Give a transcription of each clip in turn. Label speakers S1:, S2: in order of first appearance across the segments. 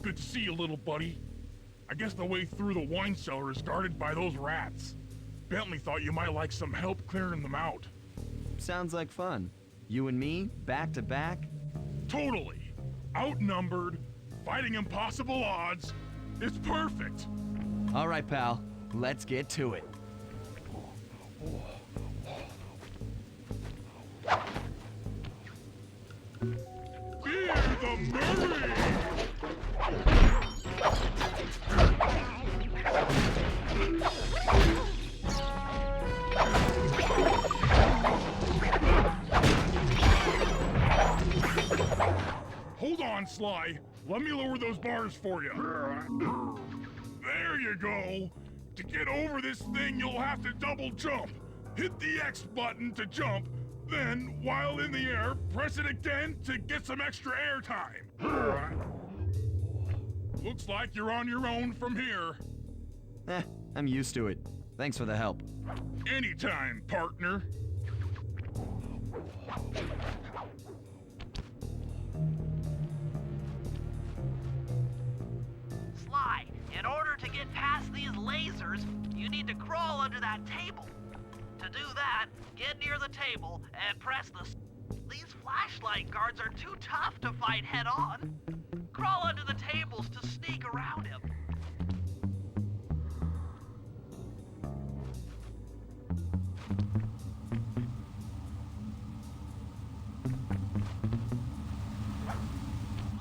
S1: Good to see you, little buddy. I guess the way through the wine cellar is guarded by those rats. Bentley thought you might like some help clearing them out.
S2: Sounds like fun. You and me, back to back?
S1: Totally. Outnumbered, fighting impossible odds. It's perfect.
S2: All right, pal. Let's get to it.
S1: Fear the Murray! Hold on, Sly. Let me lower those bars for you. There you go. To get over this thing, you'll have to double jump. Hit the X button to jump, then, while in the air, press it again to get some extra air time. Looks like you're on your own from here.
S2: I'm used to it. Thanks for the help.
S1: Anytime, partner.
S3: Sly, in order to get past these lasers, you need to crawl under that table. To do that, get near the table and press the... These flashlight guards are too tough to fight head-on. Crawl under the tables to sneak around him.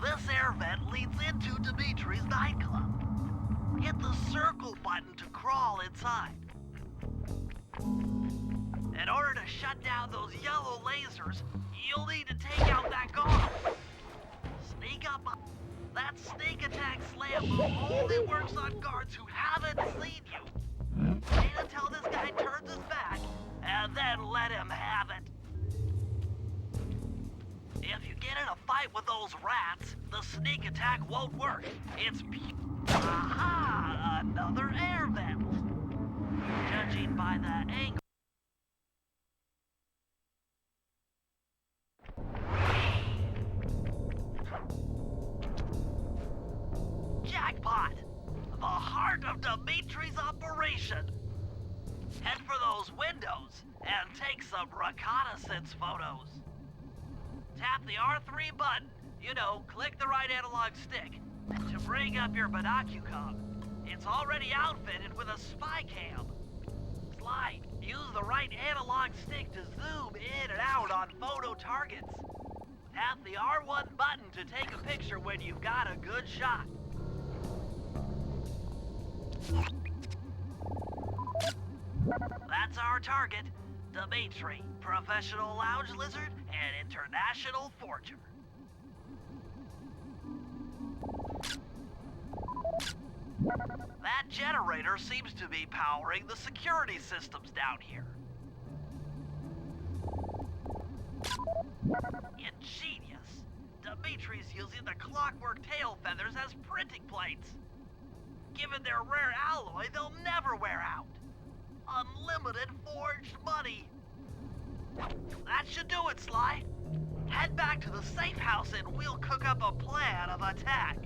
S3: This air vent leads into Dimitri's nightclub. Hit the circle button to crawl inside. In order to shut down those yellow lasers, you'll need to take out that guard. Sneak up on... That sneak attack slam move only works on guards who haven't seen you. Wait until this guy turns his back, and then let him have it. If you get in a fight with those rats, the sneak attack won't work. It's Aha! Another air vent. Judging by the angle... Jackpot! The heart of Dimitri's operation. Head for those windows and take some reconnaissance photos. Tap the R3 button, you know, click the right analog stick, to bring up your binocular. It's already outfitted with a spy cam. Sly, use the right analog stick to zoom in and out on photo targets. Tap the R1 button to take a picture when you've got a good shot. That's our target, Dimitri, professional lounge lizard and international forger. That generator seems to be powering the security systems down here. Ingenious. Dimitri's using the clockwork tail feathers as printing plates. Given their rare alloy, they'll never wear out. Unlimited forged money. That should do it, Sly. Head back to the safe house and we'll cook up a plan of attack.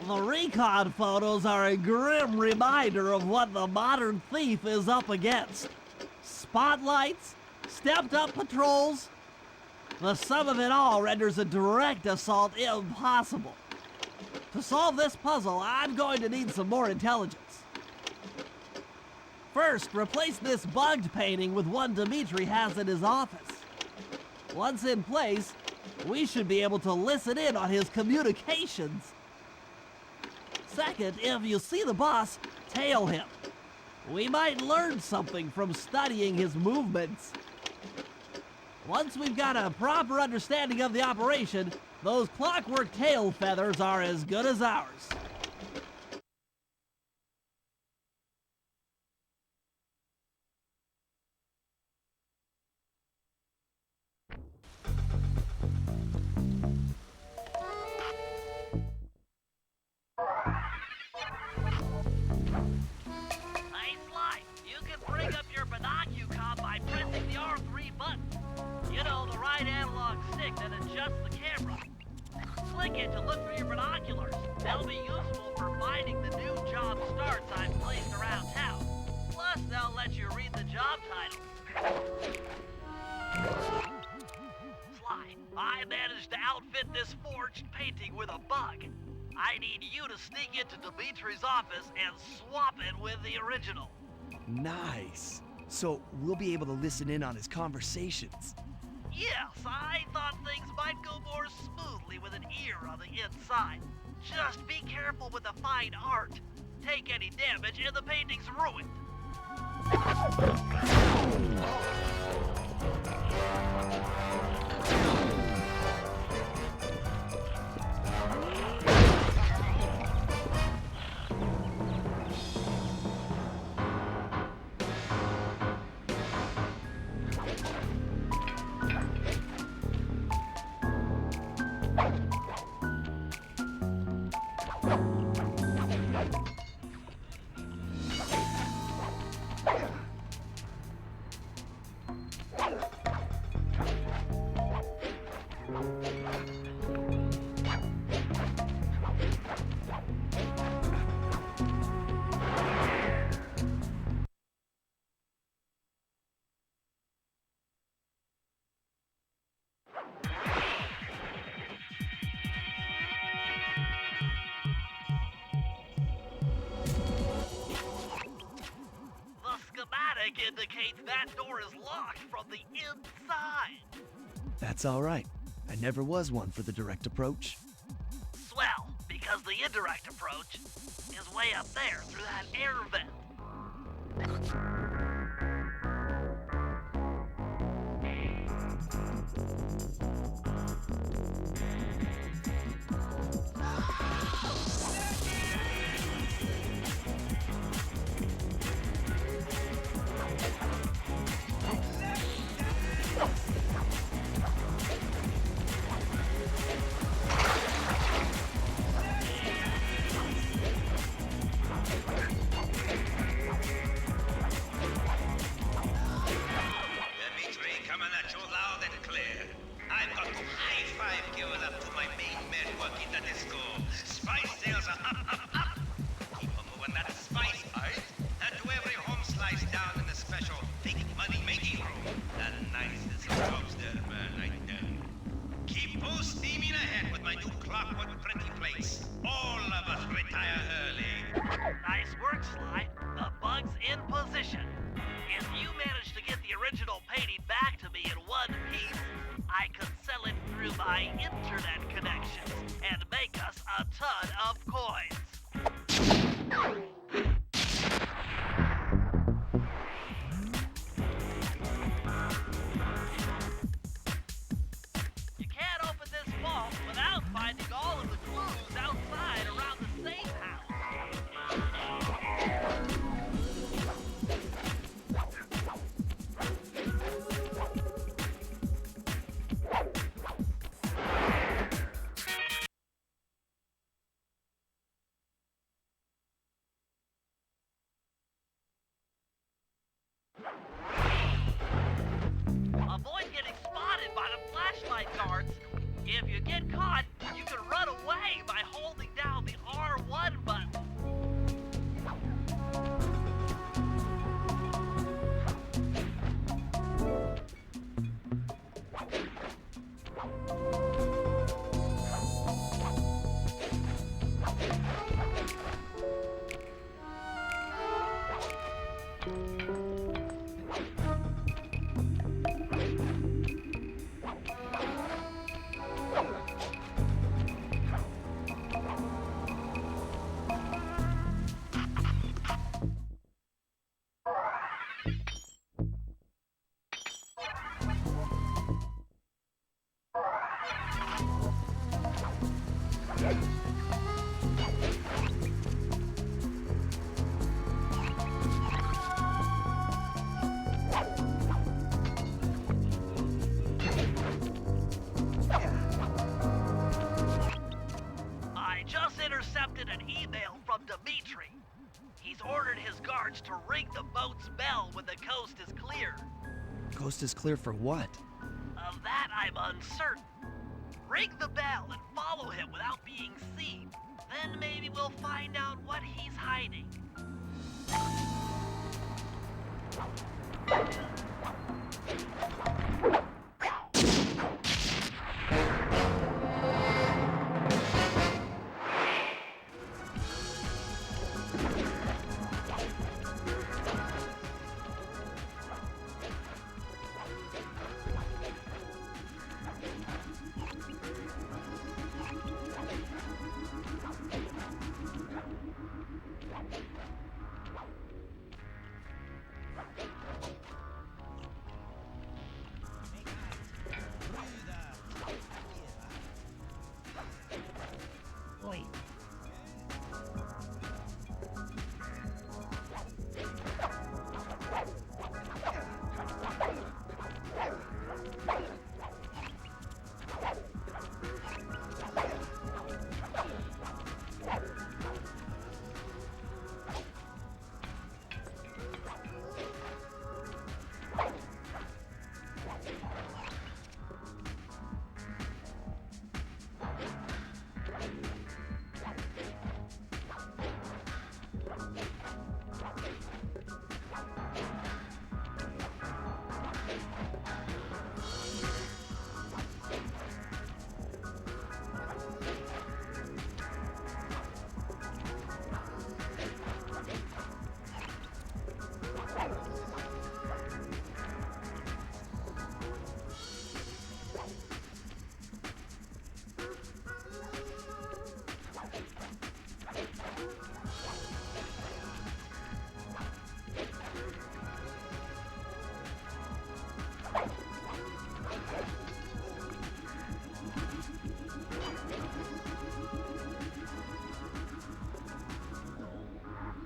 S3: The recon photos are a grim reminder of what the modern thief is up against. Spotlights, stepped-up patrols. The sum of it all renders a direct assault impossible. To solve this puzzle, I'm going to need some more intelligence. First, replace this bugged painting with one Dimitri has in his office. Once in place, we should be able to listen in on his communications. Second, if you see the boss, tail him. We might learn something from studying his movements. Once we've got a proper understanding of the operation, those clockwork tail feathers are as good as ours. stick that adjusts the camera. Click it to look for your binoculars. They'll be useful for finding the new job starts I've placed around town. Plus, they'll let you read the job title. Sly, I managed to outfit this forged painting with a bug. I need you to sneak into Dimitri's office and swap it with the original.
S4: Nice. So we'll be able to listen in on his conversations.
S3: Yes, I thought things might go more smoothly with an ear on the inside. Just be careful with the fine art. Take any damage and the painting's ruined. Indicates that door is locked from the inside.
S4: That's all right. I never was one for the direct approach.
S3: Swell, because the indirect approach is way up there through that air vent. Nice work, Sly. The bug's in position. If you manage to get the original painting back to me in one piece, I could sell it through my internet connections and make us a ton of coins. You can't open this vault without finding all of the clues outside around the safe house. Avoid getting spotted by the flashlight guards. If you get caught, you can run away by holding down the R1 button. I just intercepted an email from Dimitri. He's ordered his guards to ring the boat's bell when the coast is clear.
S4: Coast is clear for what?
S3: That that I'm uncertain. Ring the bell and follow him without being seen. Then maybe we'll find out what he's hiding.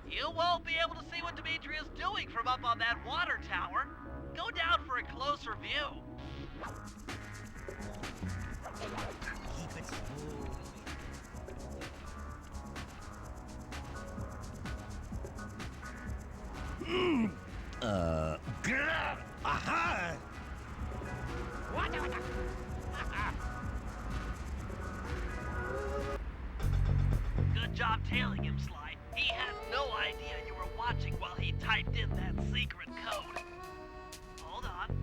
S3: You won't be able to see what Dimitri is doing from up on that water tower. Go down for a closer view.
S4: Keep it smooth. Aha!
S3: Good job tailing him, Sly. He had no idea you were watching while he typed in that secret code. Hold on.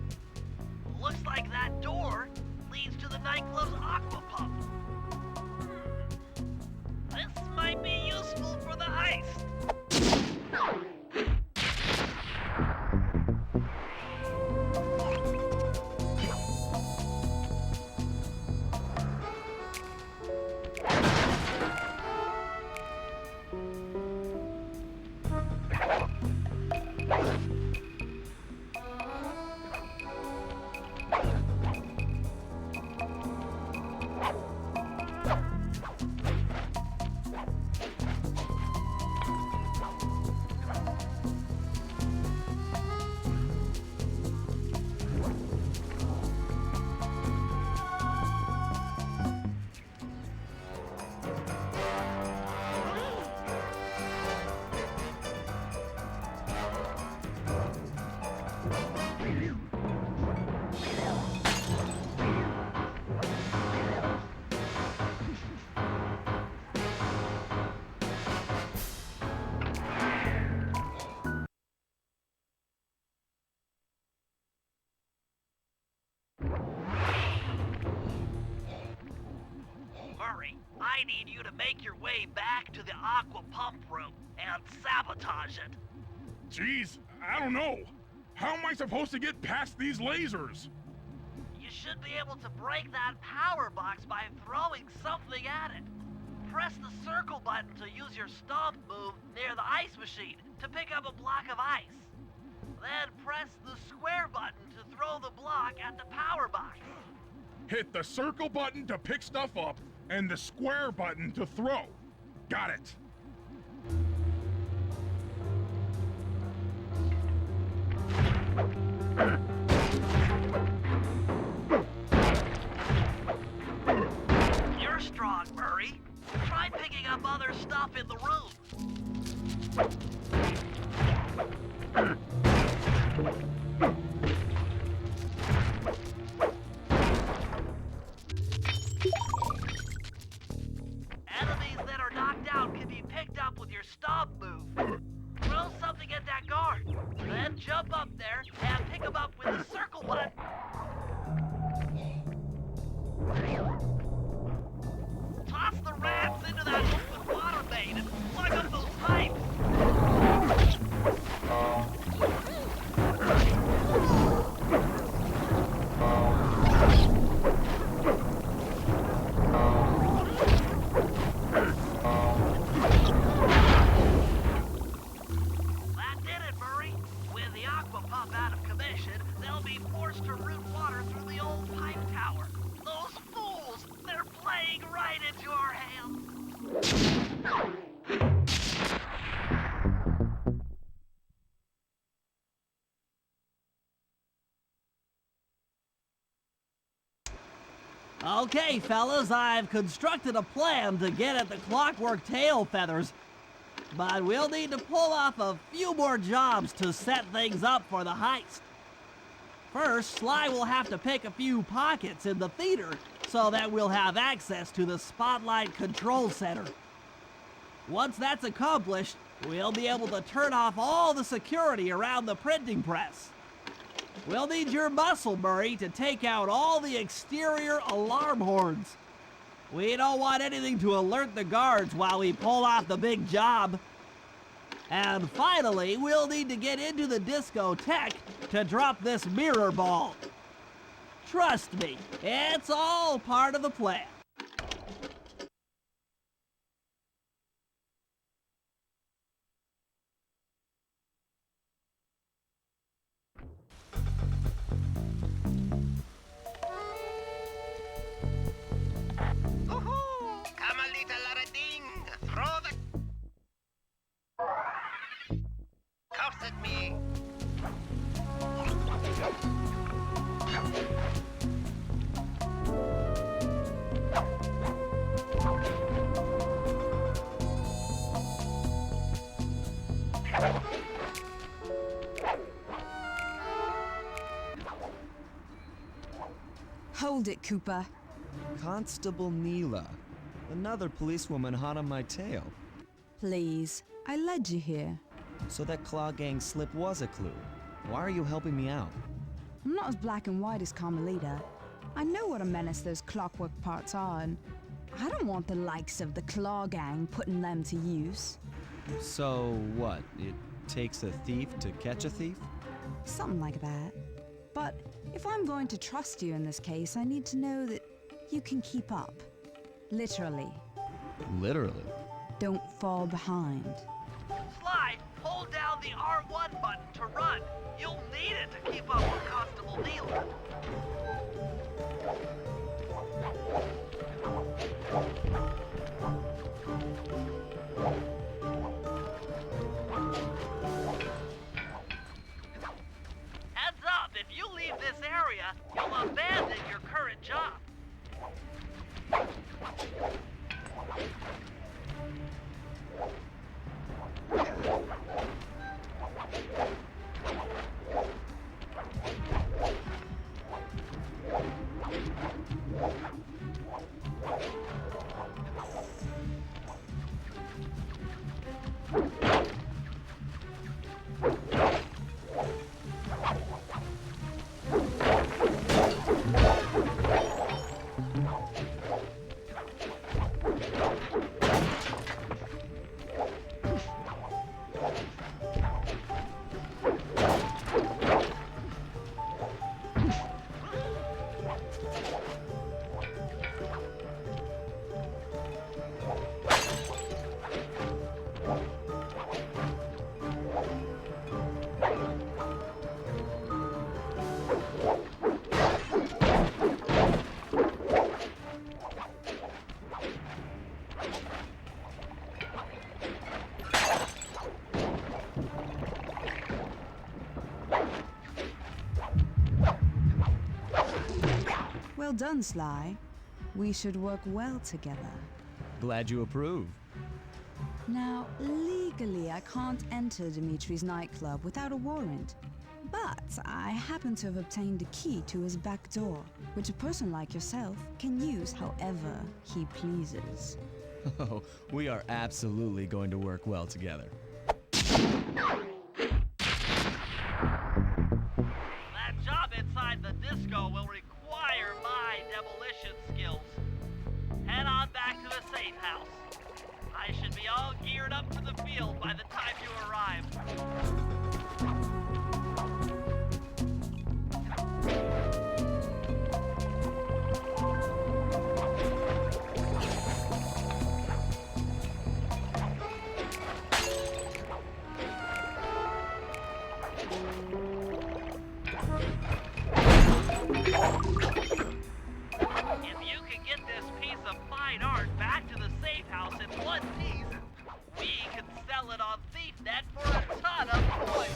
S3: Looks like that door leads to the nightclub's aqua pump. This might be useful for the heist. I need you to make your way back to the aqua pump room and sabotage it.
S1: Jeez, I don't know. How am I supposed to get past these lasers?
S3: You should be able to break that power box by throwing something at it. Press the circle button to use your stomp move near the ice machine to pick up a block of ice. Then press the square button to throw the block at the power box.
S1: Hit the circle button to pick stuff up and the square button to throw. Got it.
S3: You're strong, Murray. Try picking up other stuff in the room. Toss the rats into that open water main and plug up those pipes. That did it, Murray. With the aqua pump out of commission, they'll be forced to route water through the old pipe tower. Those fools! They're playing right into our hands. Okay, fellas, I've constructed a plan to get at the clockwork tail feathers. But we'll need to pull off a few more jobs to set things up for the heist. First, Sly will have to pick a few pockets in the theater so that we'll have access to the Spotlight Control Center. Once that's accomplished, we'll be able to turn off all the security around the printing press. We'll need your muscle, Murray, to take out all the exterior alarm horns. We don't want anything to alert the guards while we pull off the big job. And finally, we'll need to get into the discotheque to drop this mirror ball. Trust me, it's all part of the plan.
S5: At me.
S6: Hold it, Cooper.
S2: Constable Neela. Another policewoman hot on my tail.
S6: Please, I led you here.
S2: So that Claw Gang slip was a clue. Why are you helping me out?
S6: I'm not as black and white as Carmelita. I know what a menace those clockwork parts are, and I don't want the likes of the Claw Gang putting them to use.
S2: So what? It takes a thief to catch a thief?
S6: Something like that. But if I'm going to trust you in this case, I need to know that you can keep up. Literally.
S2: Literally?
S6: Don't fall behind.
S3: Sly, hold down the R1 button to run. You'll need it to keep up with Constable Neela. Heads up, if you leave this area, you'll abandon your current job.
S6: Well done, Sly. We should work well together.
S2: Glad you approve.
S6: Now, legally, I can't enter Dimitri's nightclub without a warrant. But I happen to have obtained a key to his back door, which a person like yourself can use however he pleases.
S2: Oh, we are absolutely going to work well together.
S3: That job inside the disco will require my demolition skills. the safe house. I should be all geared up for the field by the time you arrive. If you can get this piece of fine art back to the safe house in one piece, we can sell it on ThiefNet for a ton of coins.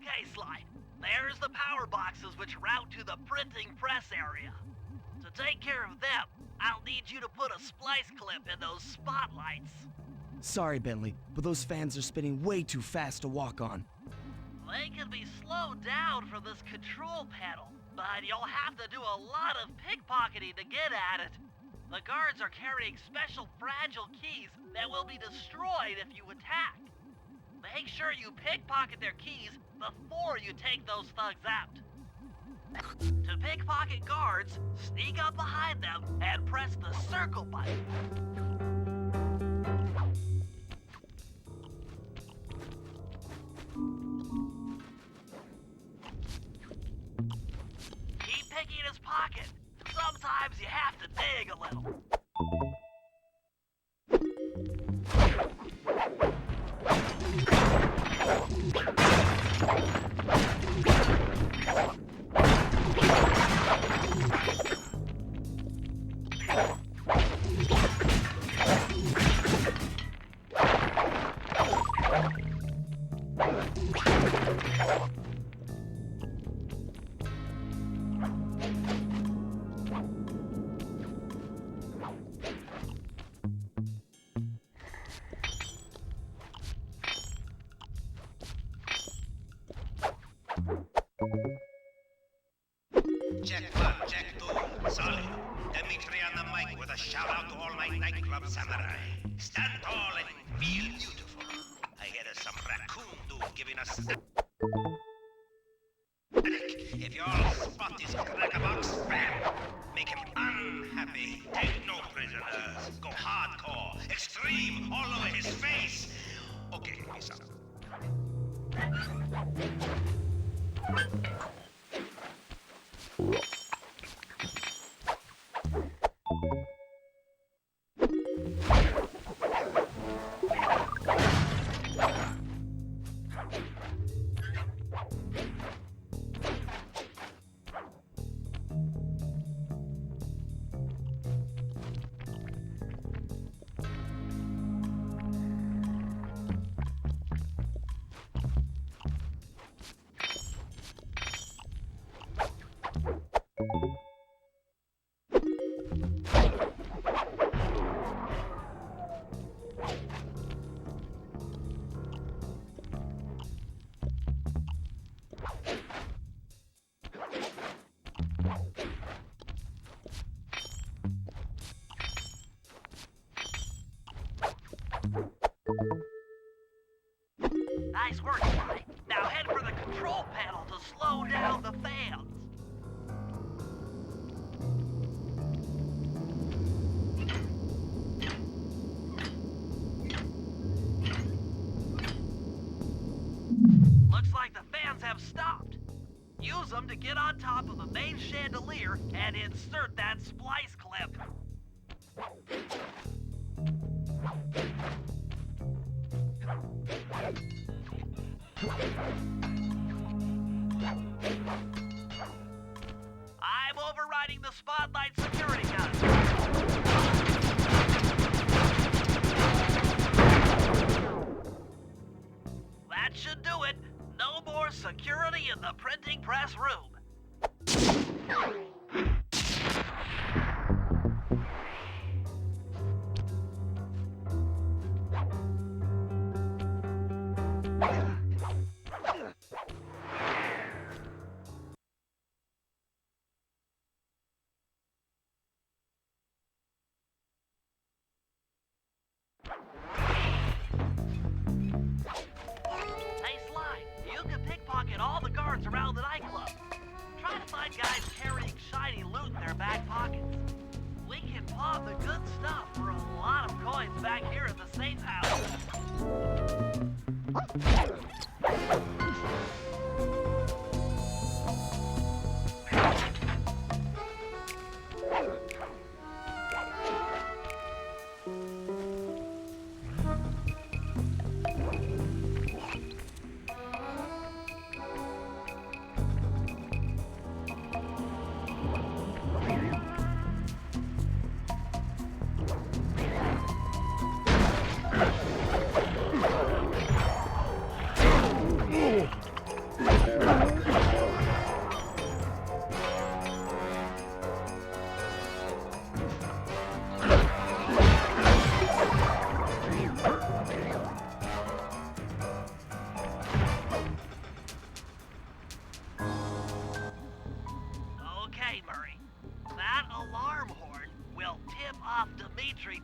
S3: Okay, Sly. There's the power boxes which route to the printing press area. To take care of them, I'll need you to put a splice clip in those spotlights.
S4: Sorry, Bentley, but those fans are spinning way too fast to walk on.
S3: They can be slowed down from this control panel, but you'll have to do a lot of pickpocketing to get at it. The guards are carrying special fragile keys that will be destroyed if you attack. Make sure you pickpocket their keys before you take those thugs out. To pickpocket guards, sneak up behind them and press the circle button. Keep picking his pocket. Sometimes you have to dig a little.
S5: Check 1, check 2, solid. Dimitri on the mic with a shout out to all my nightclub samurai. Stand tall and feel beautiful. I hear there's some raccoon dude giving us... If y'all spot this crackerbox, bam! Make him unhappy. Take no prisoners. Go hardcore. Extreme all over his face. Okay, peace out.
S3: Nice work, Sly. Now head for the control panel to slow down the fans. Looks like the fans have stopped. Use them to get on top of the main chandelier and insert that splice clip. I'm overriding the spotlight security gun. That should do it. No more security in the printing press room. All the guards around the nightclub. Try to find guys carrying shiny loot in their back pockets. We can pawn the good stuff for a lot of coins back here at the safe house.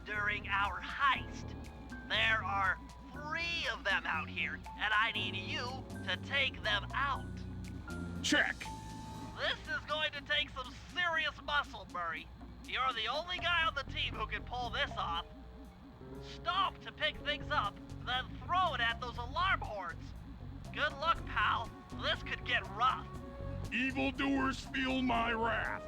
S3: During our heist. There are 3 of them out here, and I need you to take them out.
S1: Check.
S3: This is going to take some serious muscle, Murray. You're the only guy on the team who can pull this off. Stomp to pick things up, then throw it at those alarm horns. Good luck, pal. This could get rough.
S1: Evildoers feel my wrath.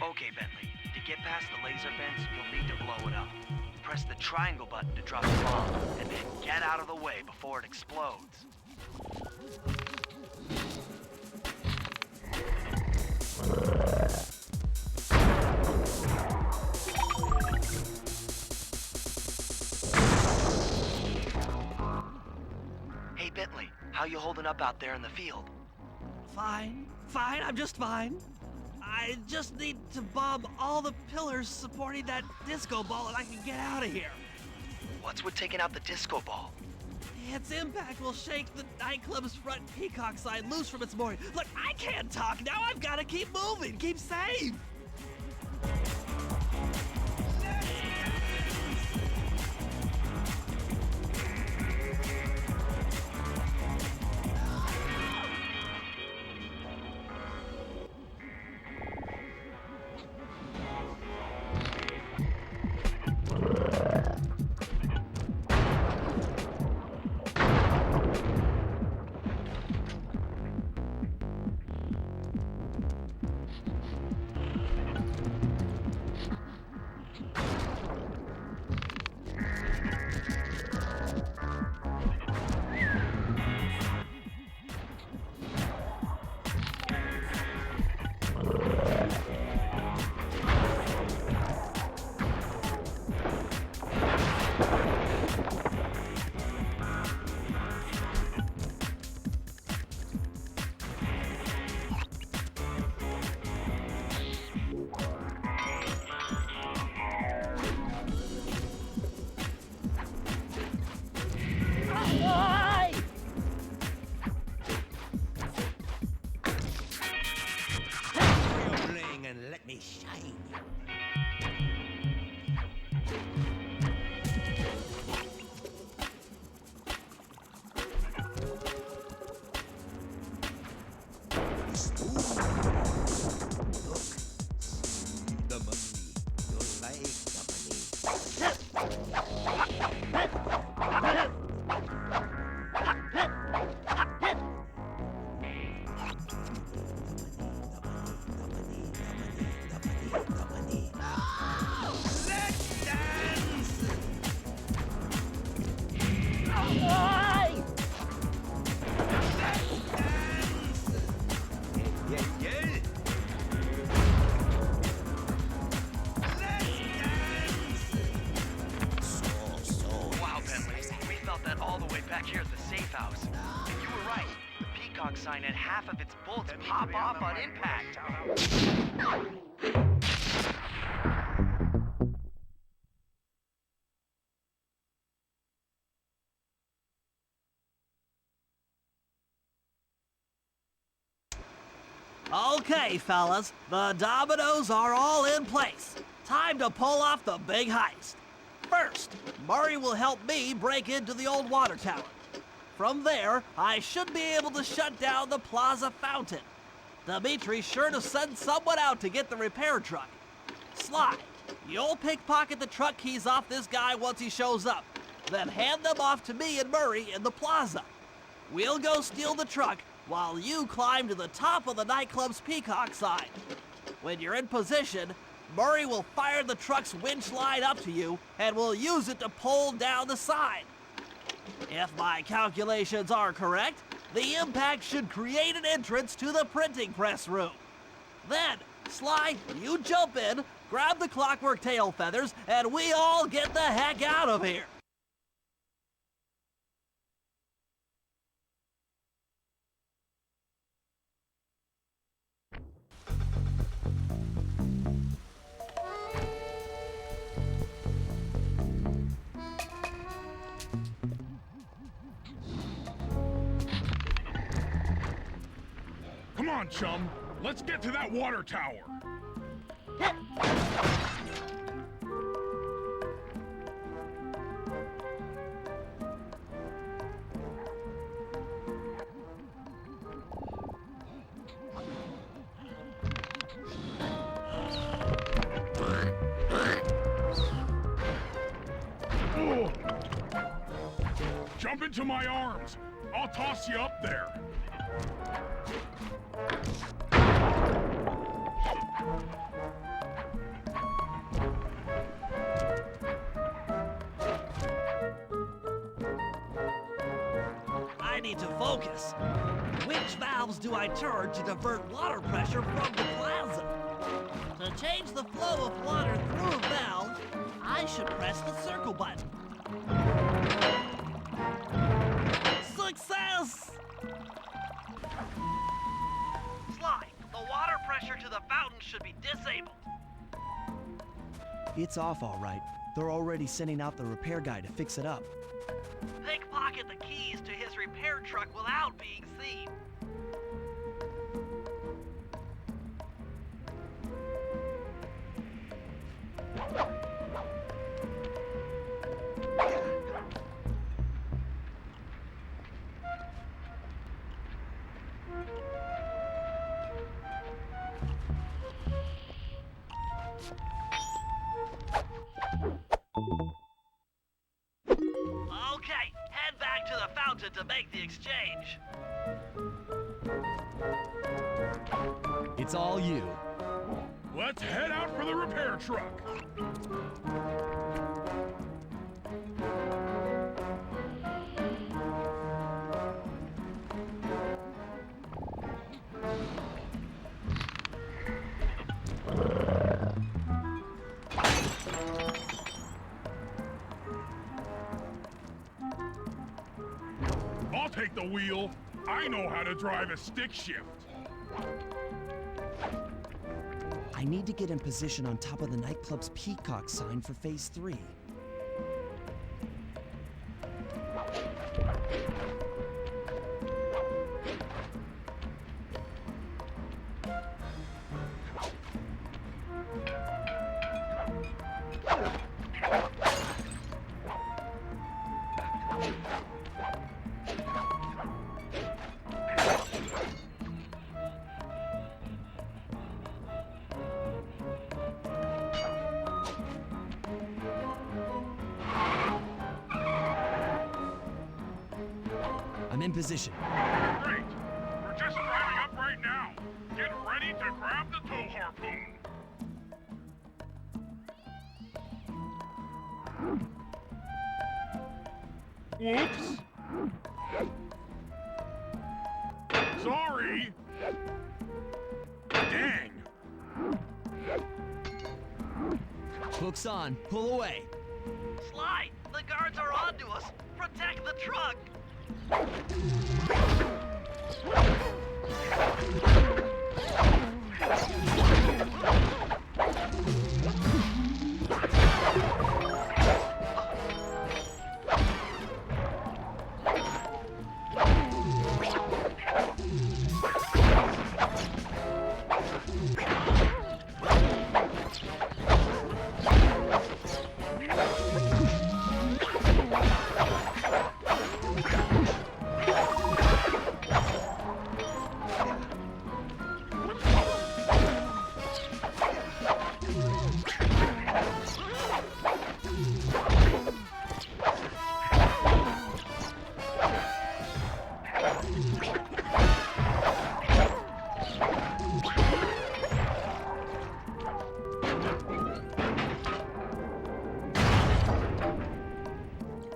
S4: Okay, Bentley. To get past the laser fence, you'll need to blow it up. Press the triangle button to drop the bomb, and then get out of the way before it explodes. Hey, Bentley, how you holding up out there in the field?
S7: Fine, I'm just fine. I just need to bomb all the pillars supporting that disco ball and I can get out of here.
S4: What's with taking out the disco ball?
S7: Its impact will shake the nightclub's front peacock sign loose from its mooring. Look, I can't talk now. I've got to keep moving, keep safe.
S5: And let me shine. The money. You'll like the
S4: lighthouse. You were right. The Peacock sign had half of its bolts pop off on impact.
S7: Okay, fellas, the dominoes are all in place. Time to pull off the big heist. First, Murray will help me break into the old water tower. From there, I should be able to shut down the plaza fountain. Dimitri's sure to send someone out to get the repair truck. Sly, you'll pickpocket the truck keys off this guy once he shows up, then hand them off to me and Murray in the plaza. We'll go steal the truck while you climb to the top of the nightclub's Peacock sign. When you're in position, Murray will fire the truck's winch line up to you and will use it to pull down the sign. If my calculations are correct, the impact should create an entrance to the printing press room. Then, Sly, you jump in, grab the clockwork tail feathers, and we all get the heck out of here.
S1: Come on, chum. Let's get to that water tower. Oh. Jump into my arms. I'll toss you up there.
S7: I need to focus. Which valves do I turn to divert water pressure from the plaza? To change the flow of water through a valve, I should press the circle button. Success!
S3: Sly, the water pressure to the fountain should be disabled.
S2: It's off all right. They're already sending out the repair guy to fix it up.
S3: Pickpocket the keys to his repair truck without being seen. Okay, head back to the fountain to make the exchange.
S2: It's all you.
S1: Let's head out for the repair truck. I'll take the wheel. I know how to drive a stick shift.
S2: I need to get in position on top of the nightclub's Peacock sign for Phase 3. I'm in position.
S1: Great. We're just driving up right now. Get ready to grab the tow harpoon. Whoops. Sorry. Dang.
S2: Hook's on. Pull away.
S3: Sly, the guards are onto us. Protect the truck.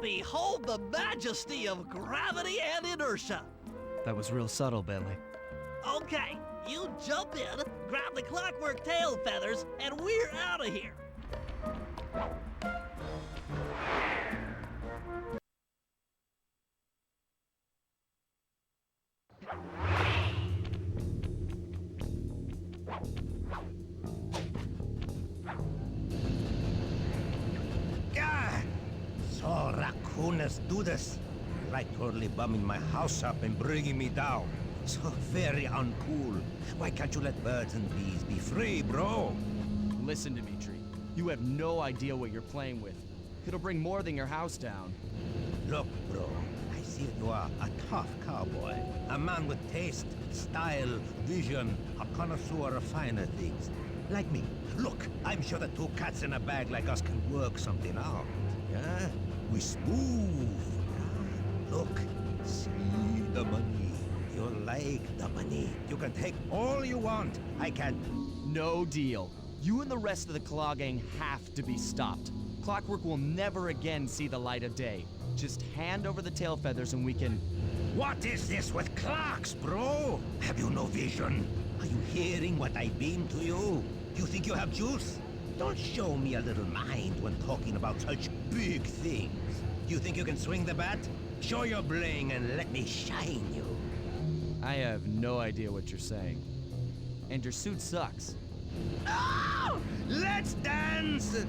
S7: Behold the majesty of gravity and inertia.
S2: That was real subtle, Bentley.
S7: Okay, you jump in, grab the clockwork tail feathers, and we're out of here.
S5: Ah! So raccooners do this. Like totally bumming my house up and bringing me down. So very uncool. Why can't you let birds and bees be free, bro?
S2: Listen, Dimitri. You have no idea what you're playing with. It'll bring more than your house down.
S5: Look, bro. I see you are a tough cowboy. A man with taste, style, vision, a connoisseur of finer things. Like me. Look, I'm sure the two cats in a bag like us can work something out. Yeah? We smooth. Yeah? Look, see the money. You like the money. You can take all you want. I can...
S2: No deal. You and the rest of the Claw Gang have to be stopped. Clockwork will never again see the light of day. Just hand over the tail feathers and we can...
S5: What is this with clocks, bro? Have you no vision? Are you hearing what I beam to you? You think you have juice? Don't show me a little mind when talking about such big things. You think you can swing the bat? Show your bling and let me shine you.
S2: I have no idea what you're saying. And your suit sucks.
S5: Oh! Let's dance!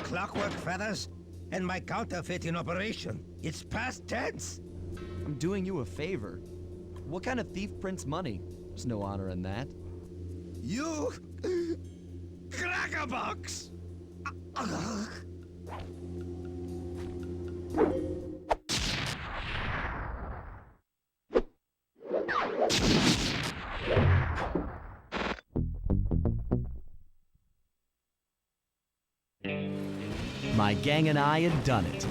S5: Clockwork feathers and my counterfeit in operation. It's past tense.
S2: I'm doing you a favor. What kind of thief prints money? There's no honor in that.
S5: You... crackerbox!
S2: My gang and I had done it.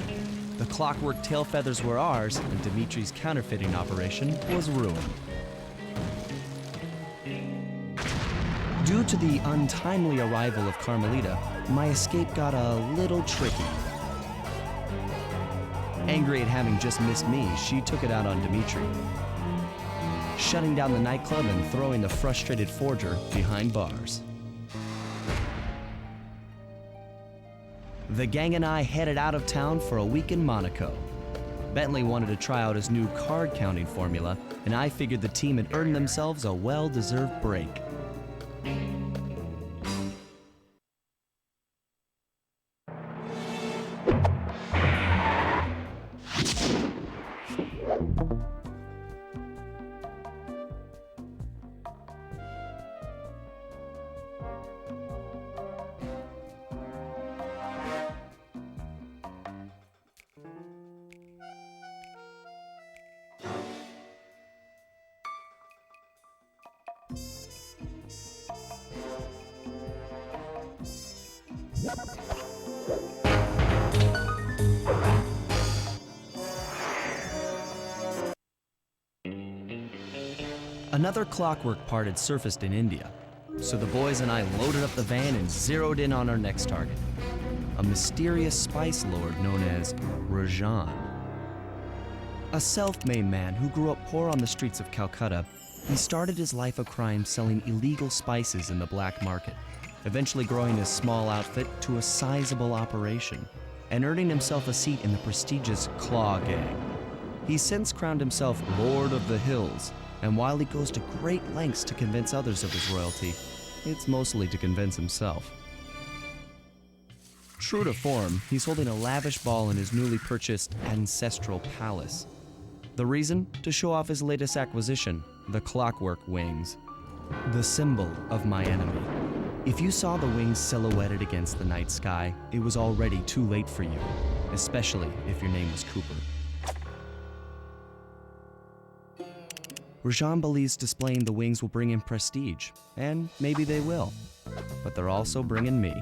S2: The clockwork tail feathers were ours, and Dimitri's counterfeiting operation was ruined. Due to the untimely arrival of Carmelita, my escape got a little tricky. Angry at having just missed me, she took it out on Dimitri, shutting down the nightclub and throwing the frustrated forger behind bars. The gang and I headed out of town for a week in Monaco. Bentley wanted to try out his new card counting formula, and I figured the team had earned themselves a well-deserved break. Another clockwork part had surfaced in India, so the boys and I loaded up the van and zeroed in on our next target, a mysterious spice lord known as Rajan. A self-made man who grew up poor on the streets of Calcutta, he started his life of crime selling illegal spices in the black market, eventually growing his small outfit to a sizable operation and earning himself a seat in the prestigious Claw Gang. He's since crowned himself Lord of the Hills, and while he goes to great lengths to convince others of his royalty, it's mostly to convince himself. True to form, he's holding a lavish ball in his newly purchased ancestral palace. The reason? To show off his latest acquisition, the clockwork wings, the symbol of my enemy. If you saw the wings silhouetted against the night sky, it was already too late for you, especially if your name was Cooper. Rajan believes displaying the wings will bring him prestige, and maybe they will, but they're also bringing me.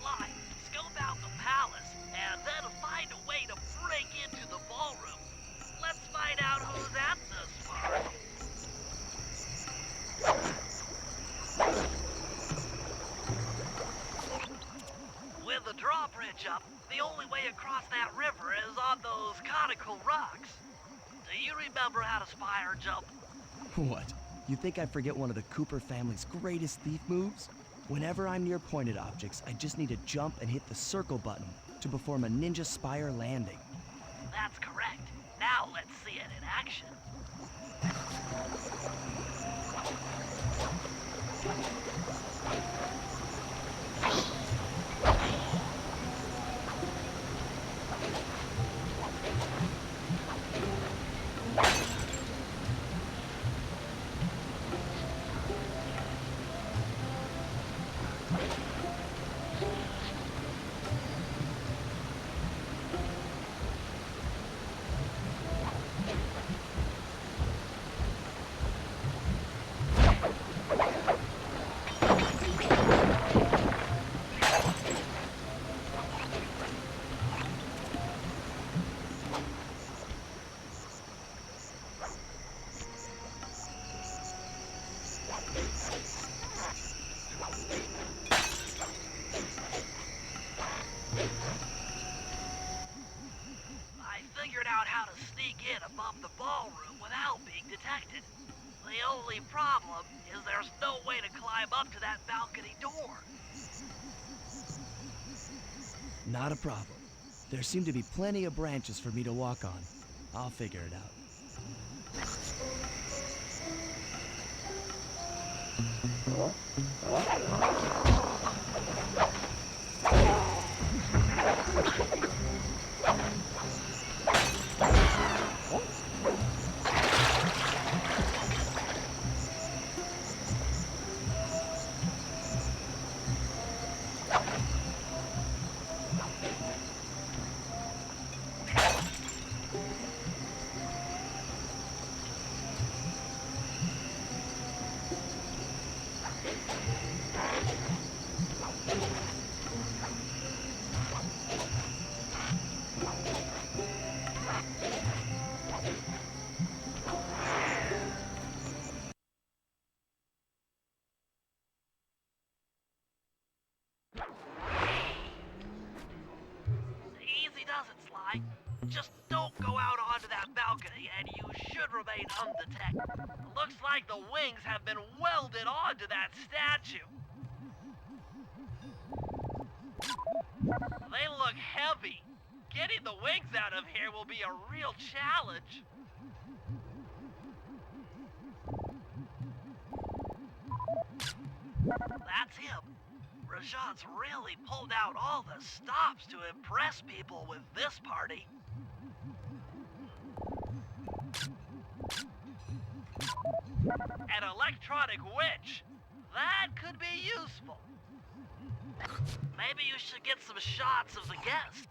S3: Sly, scope out the palace and then find a way to break into the ballroom. Let's find out who's at this party. With the drawbridge up, the only way across that river is on those conical rocks. Do you remember how to spire jump?
S2: What? You think I forget one of the Cooper family's greatest thief moves? Whenever I'm near pointed objects, I just need to jump and hit the circle button to perform a ninja spire landing.
S3: That's correct. Now let's see it in action. Above the ballroom without being detected. The only problem is there's no way to climb up to that balcony door.
S2: Not a problem. There seem to be plenty of branches for me to walk on. I'll figure it out.
S3: Just don't go out onto that balcony, and you should remain undetected. Looks like the wings have been welded onto that statue. They look heavy. Getting the wings out of here will be a real challenge. That's him. Rajan's really pulled out all the stops to impress people with this party. An electronic witch. That could be useful. Maybe you should get some shots of the guests.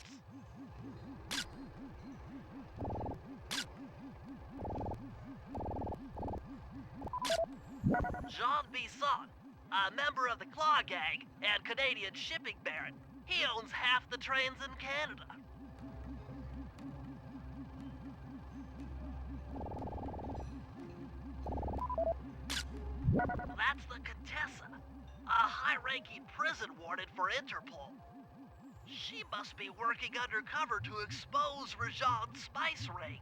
S3: Jean Bisson, a member of the Claw Gang and Canadian shipping baron. He owns half the trains in Canada. That's the Contessa, a high-ranking prison warden for Interpol. She must be working undercover to expose Rajan's spice ring.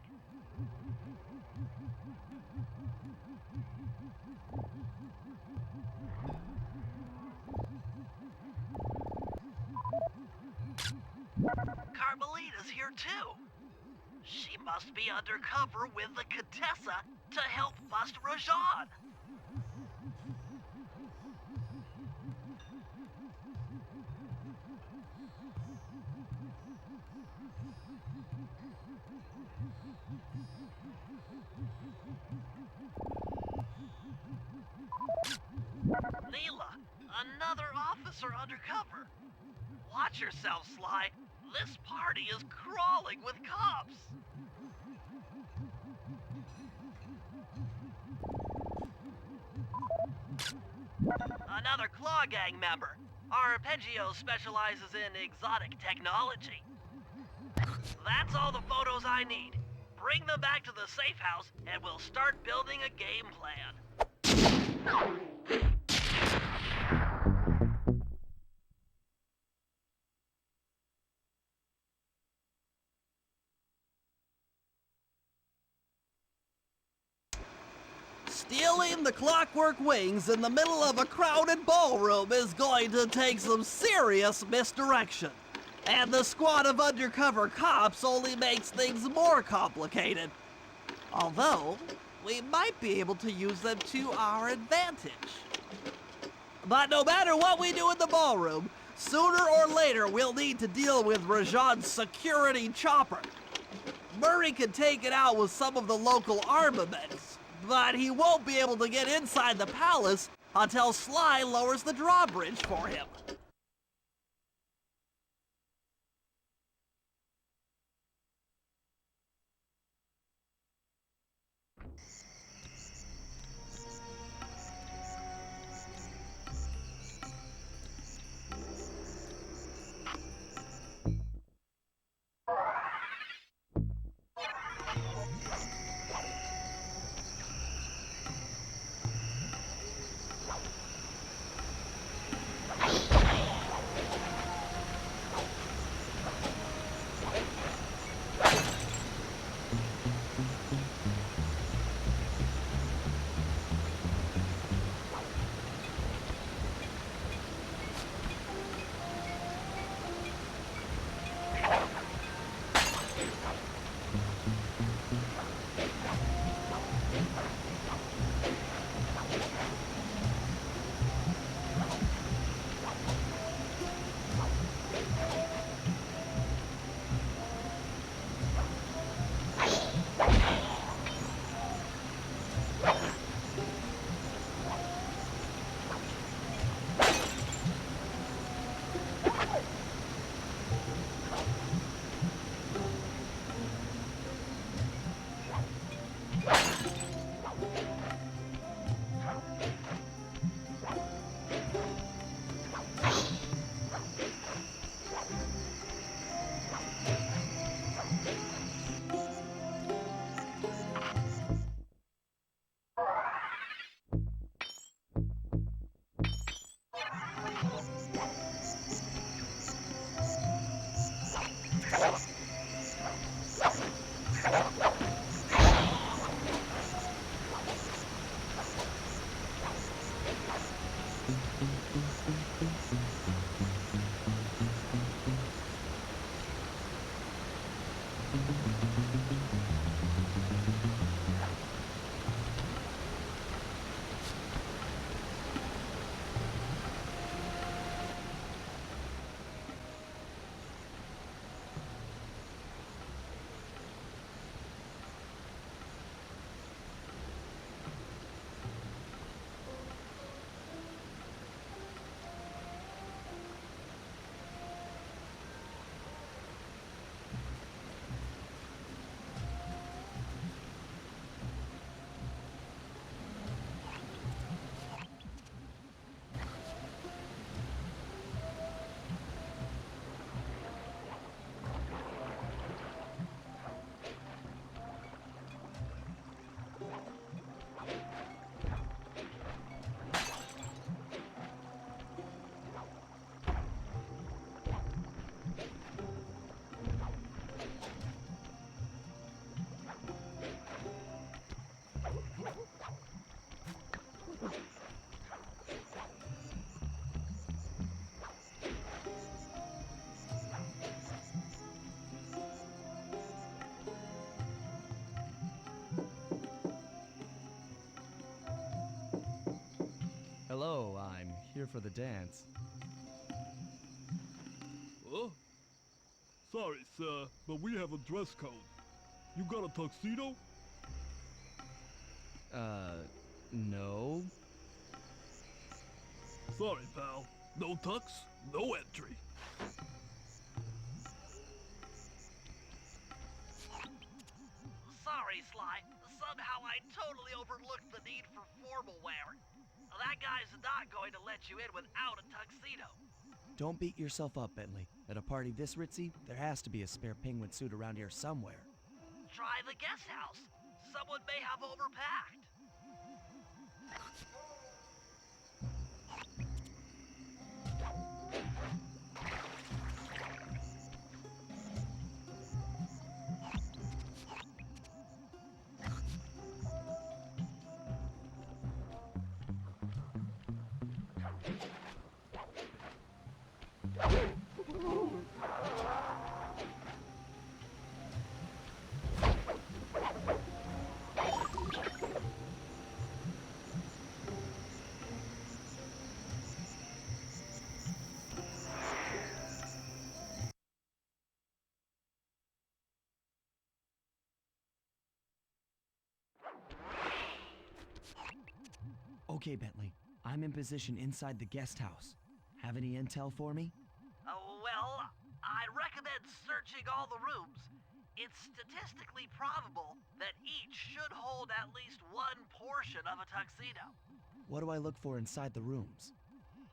S3: Carmelita's here too. She must be undercover with the Contessa to help bust Rajan. Neela, another officer undercover. Watch yourself, Sly. This party is crawling with cops. Another Claw Gang member. Arpeggio specializes in exotic technology. That's all the photos I need. Bring them back to the safe house and we'll start building a game plan.
S7: Stealing the clockwork wings in the middle of a crowded ballroom is going to take some serious misdirection. And the squad of undercover cops only makes things more complicated. Although, we might be able to use them to our advantage. But no matter what we do in the ballroom, sooner or later we'll need to deal with Rajan's security chopper. Murray can take it out with some of the local armaments, but he won't be able to get inside the palace until Sly lowers the drawbridge for him.
S2: Hello, I'm here for the dance.
S8: Huh? Sorry, sir, but we have a dress code. You got a tuxedo?
S2: No.
S8: Sorry, pal. No tux, no entry.
S3: Sorry, Sly. Somehow I totally overlooked the need for formal wear. That guy's not going to let you in without a tuxedo.
S2: Don't beat yourself up, Bentley. At a party this ritzy, there has to be a spare penguin suit around here somewhere.
S3: Try the guest house. Someone may have overpacked.
S2: Okay, Bentley. I'm in position inside the guest house. Have any intel for me?
S3: Well, I recommend searching all the rooms. It's statistically probable that each should hold at least one portion of a tuxedo.
S2: What do I look for inside the rooms?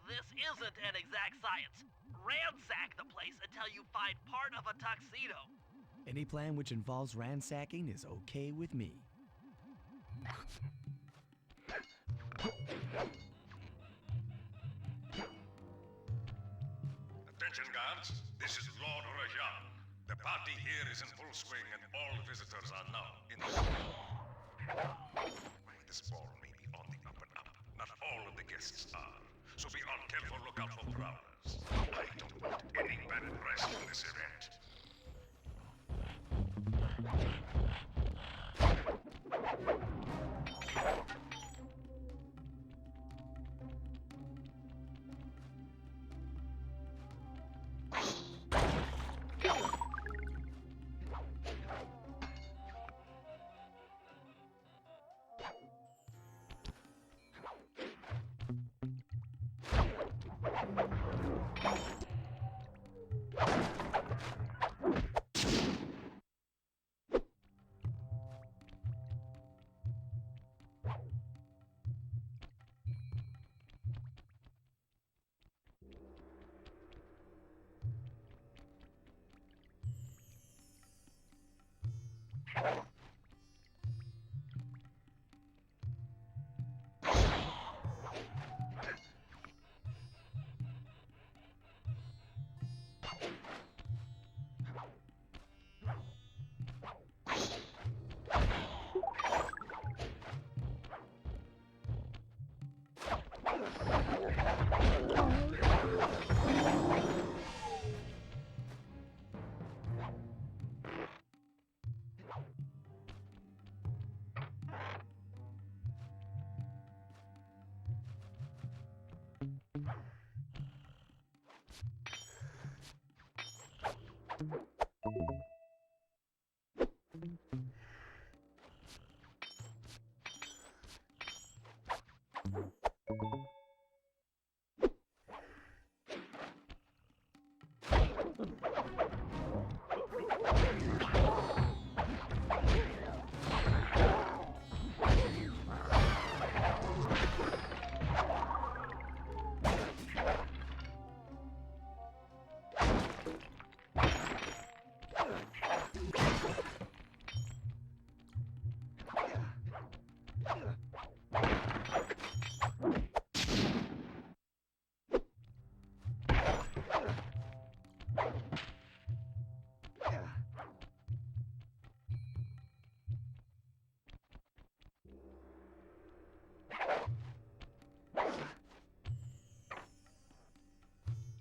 S3: This isn't an exact science. Ransack the place until you find part of a tuxedo.
S2: Any plan which involves ransacking is okay with me.
S5: Attention, guards. This is Lord Rajan. The party here is in full swing and all visitors are now in the... This ball may be on the up and up. Not all of the guests are. So be on careful lookout for prowlers. I don't want any bad press from this event.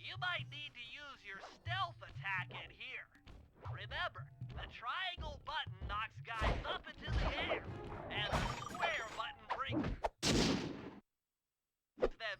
S3: You might need to use your stealth attack in here. Remember, the triangle button knocks guys up into the air, and the square button brings them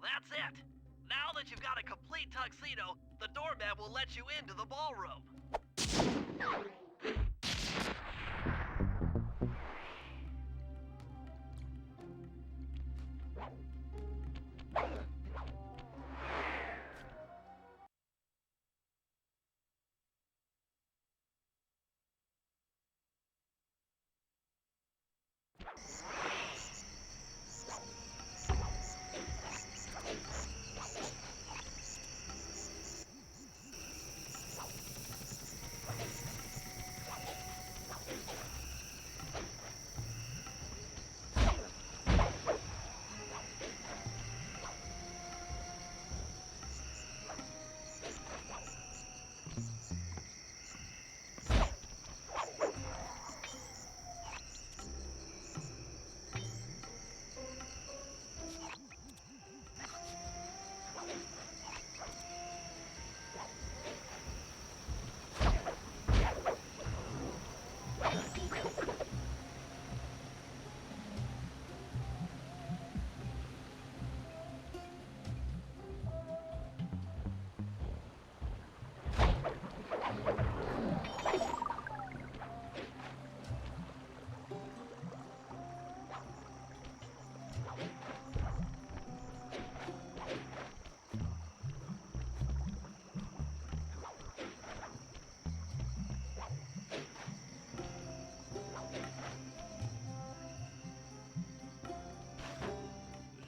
S3: That's it. Now that you've got a complete tuxedo, the doorman will let you into the ballroom.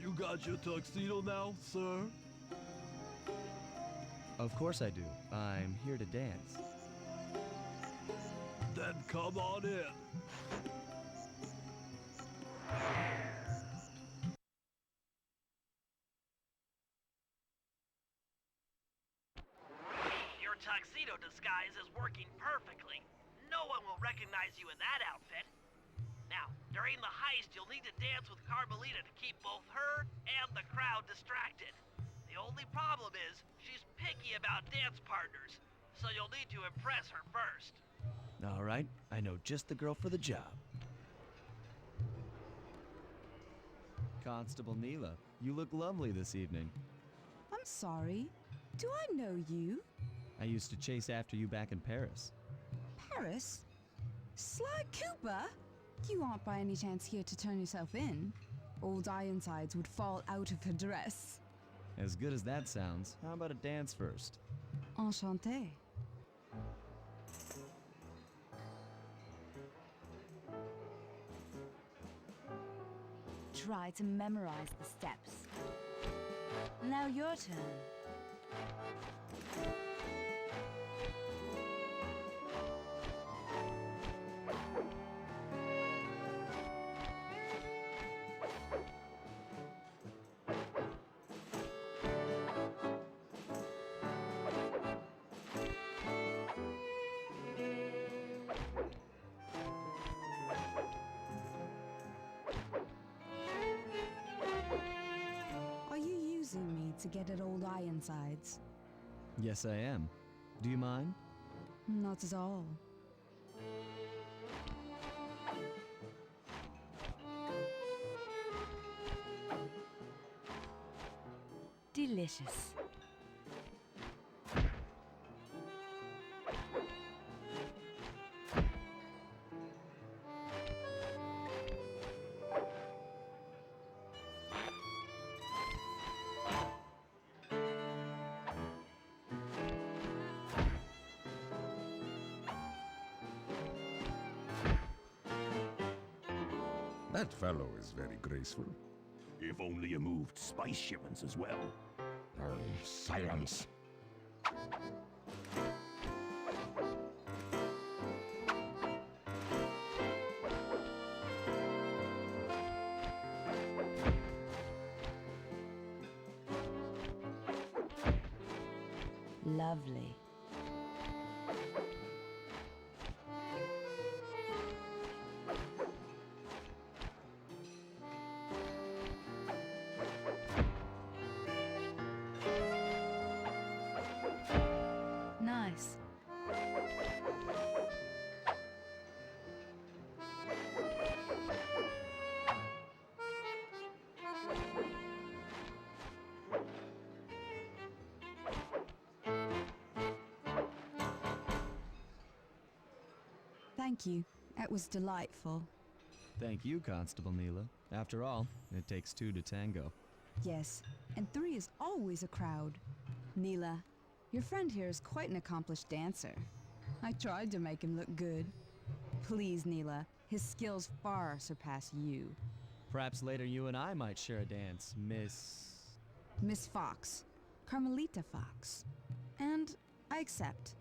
S8: You got your tuxedo now, sir?
S2: Of course I do. I'm here to dance.
S8: Then come on in.
S3: Your tuxedo disguise is working perfectly. No one will recognize you in that outfit. Now, during the heist, you'll need to dance with Carmelita to keep both her and the crowd distracted. The only problem is, she's picky about dance partners, so you'll need to impress her first.
S2: All right, I know just the girl for the job. Constable Neela, you look lovely this evening.
S6: I'm sorry. Do I know you?
S2: I used to chase after you back in Paris.
S6: Paris? Sly Cooper? You aren't by any chance here to turn yourself in? Old Ironsides would fall out of her dress.
S2: As good as that sounds, how about a dance first?
S6: Enchanté. try to memorize the steps. Now your turn. Are you using me to get at old Ironsides?
S2: Yes, I am. Do you mind?
S6: Not at all. Delicious.
S9: That fellow is very graceful.
S1: If only you moved spice shipments as well.
S9: Silence.
S6: Lovely. Nice. Thank you. That was delightful.
S2: Thank you, Constable Neela. After all, it takes two to tango.
S6: Yes, and three is always a crowd. Neela, your friend here is quite an accomplished dancer. I tried to make him look good. Please, Neela, his skills far surpass you.
S2: Perhaps later you and I might share a dance,
S6: Miss Fox. Carmelita Fox. And I accept.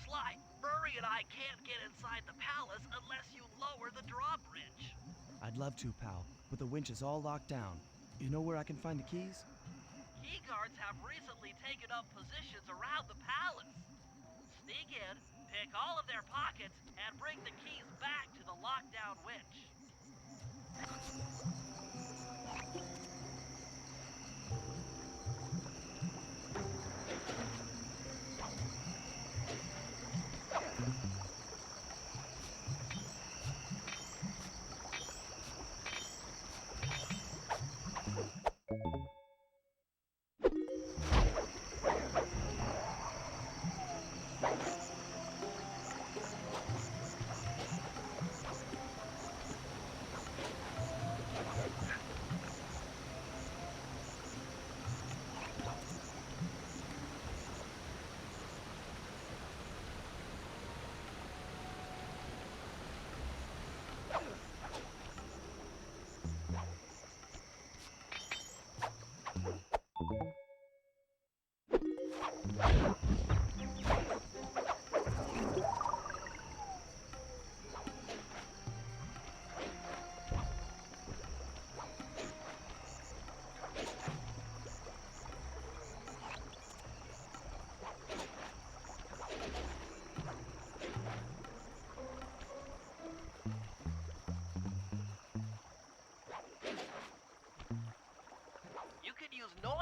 S3: Sly, Murray and I can't get inside the palace unless you lower the drawbridge.
S2: I'd love to, pal, but the winch is all locked down. You know where I can find the keys?
S3: Key guards have recently taken up positions around the palace. Sneak in, pick all of their pockets, and bring the keys back to the lockdown winch.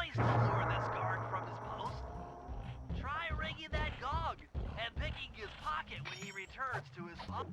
S3: nice to lure this guard from his post. Try ringing that gong and picking his pocket when he returns to his post.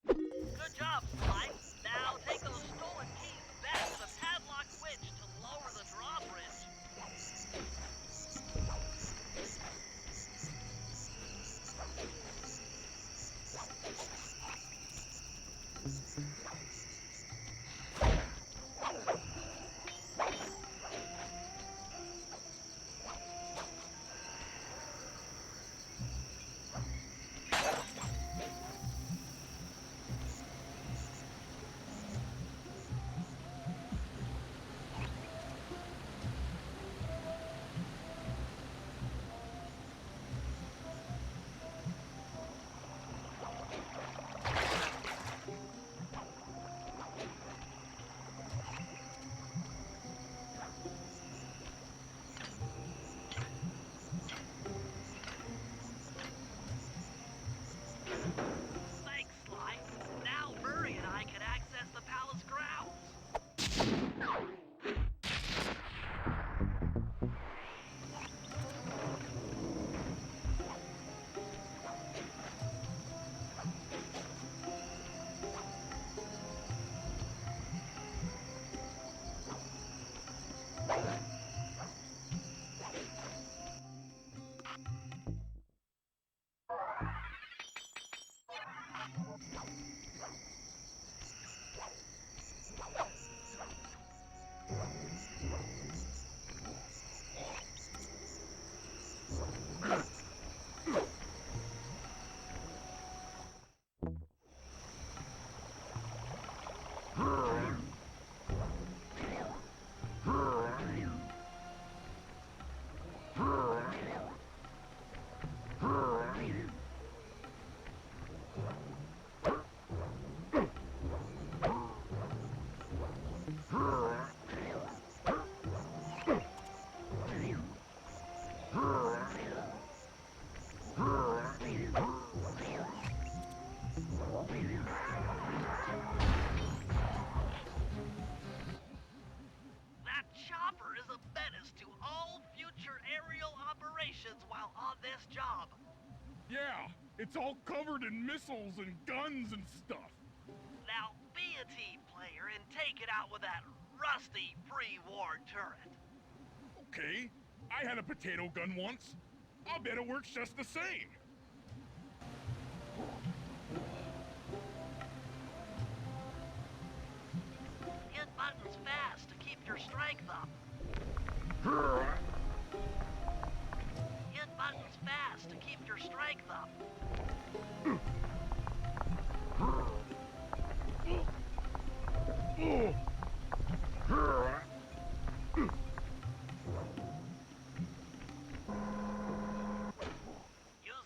S3: Good job, Sly. Now take those stolen keys back to the padlock winch to lower the drawbridge. Thanks, Sly. Now Murray and I can access the palace grounds. That chopper is a menace to all future aerial operations while on this job.
S1: Yeah, it's all covered in missiles and guns and stuff.
S3: Now be a team player and take it out with that rusty pre-war turret.
S1: Okay, I had a potato gun once. I'll bet it works just the same.
S3: Hit buttons fast to keep your strength up. Hit buttons fast to keep your strength up. Use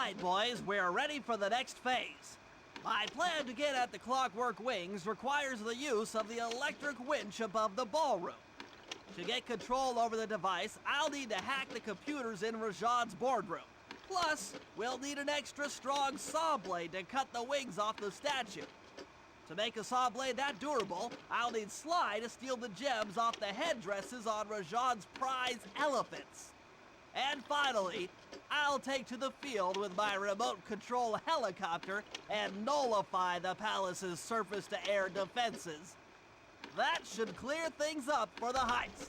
S7: right, boys, we're ready for the next phase. My plan to get at the clockwork wings requires the use of the electric winch above the ballroom. To get control over the device, I'll need to hack the computers in Rajan's boardroom. Plus, we'll need an extra strong saw blade to cut the wings off the statue. To make a saw blade that durable, I'll need Sly to steal the gems off the headdresses on Rajan's prize elephants. And finally, I'll take to the field with my remote control helicopter and nullify the palace's surface-to-air defenses. That should clear things up for the heist.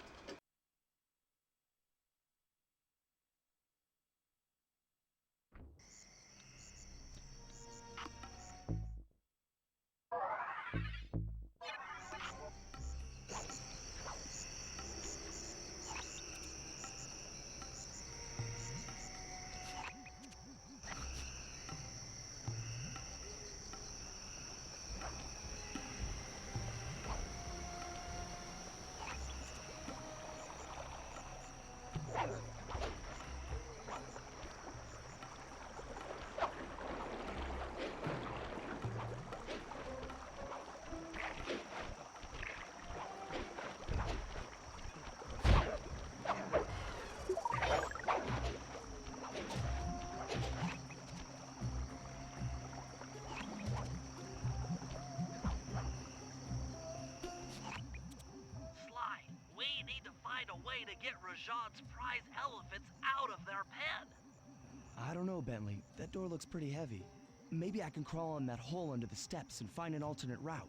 S3: To get Rajan's prize elephants out of their pen.
S2: I don't know, Bentley. That door looks pretty heavy. Maybe I can crawl on that hole under the steps and find an alternate route.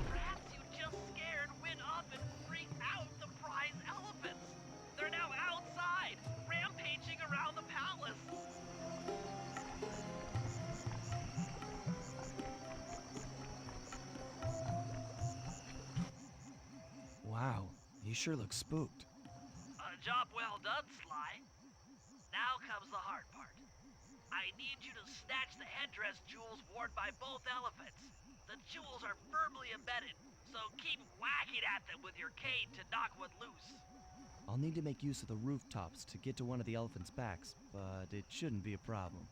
S3: Perhaps you just scared, went up, and freaked out the prize elephants. They're now outside, rampaging around the palace.
S2: Wow, you sure look spooked.
S3: A job well done, Sly. Now comes the hard part. I need you to snatch the headdress jewels worn by both elephants. The jewels are firmly embedded, so keep whacking at them with your cane to knock one loose.
S2: I'll need to make use of the rooftops to get to one of the elephants' backs, but it shouldn't be a problem.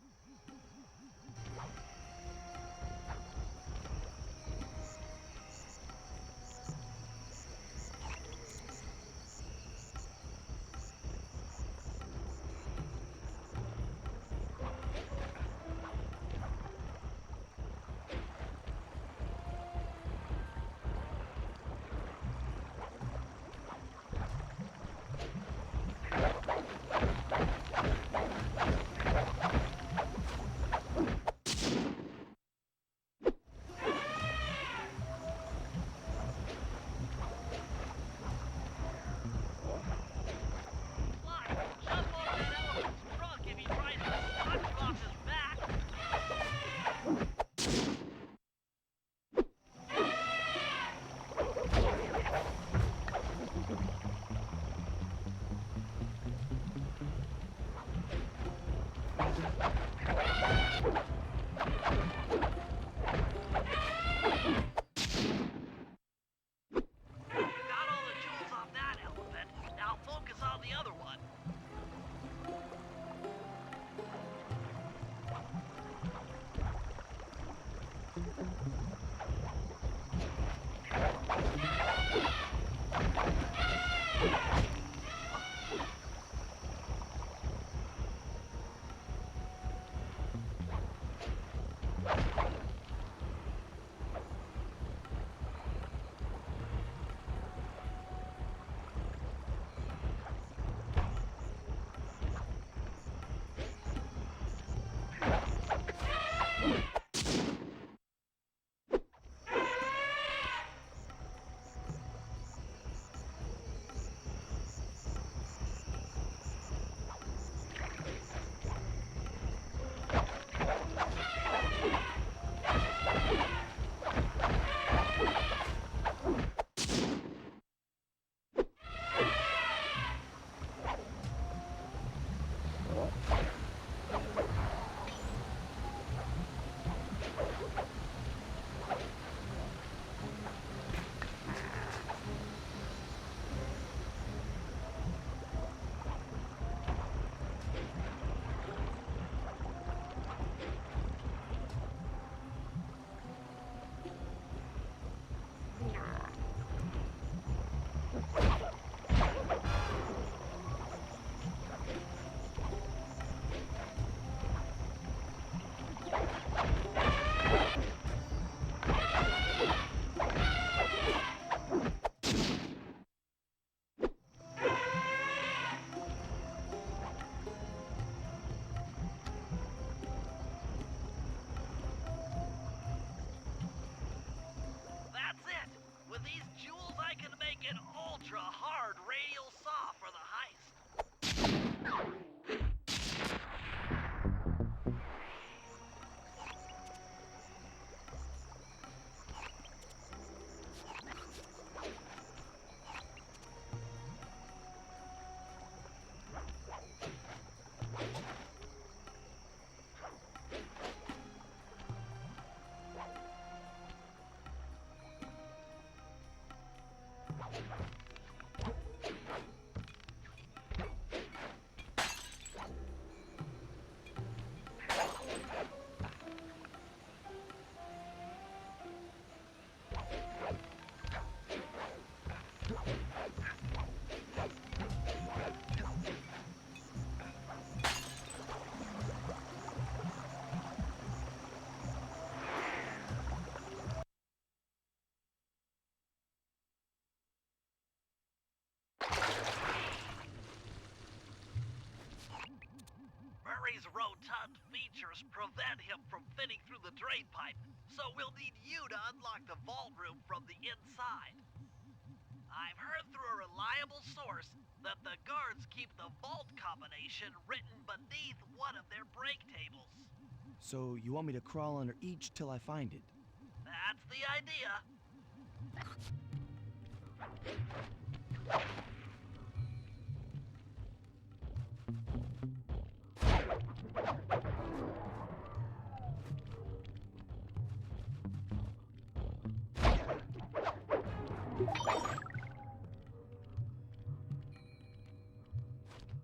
S3: hard radial saw for the heist. Murray's rotund features prevent him from fitting through the drain pipe, so we'll need you to unlock the vault room from the inside. I've heard through a reliable source that the guards keep the vault combination written beneath one of their break tables.
S2: So you want me to crawl under each till I find it?
S3: That's the idea.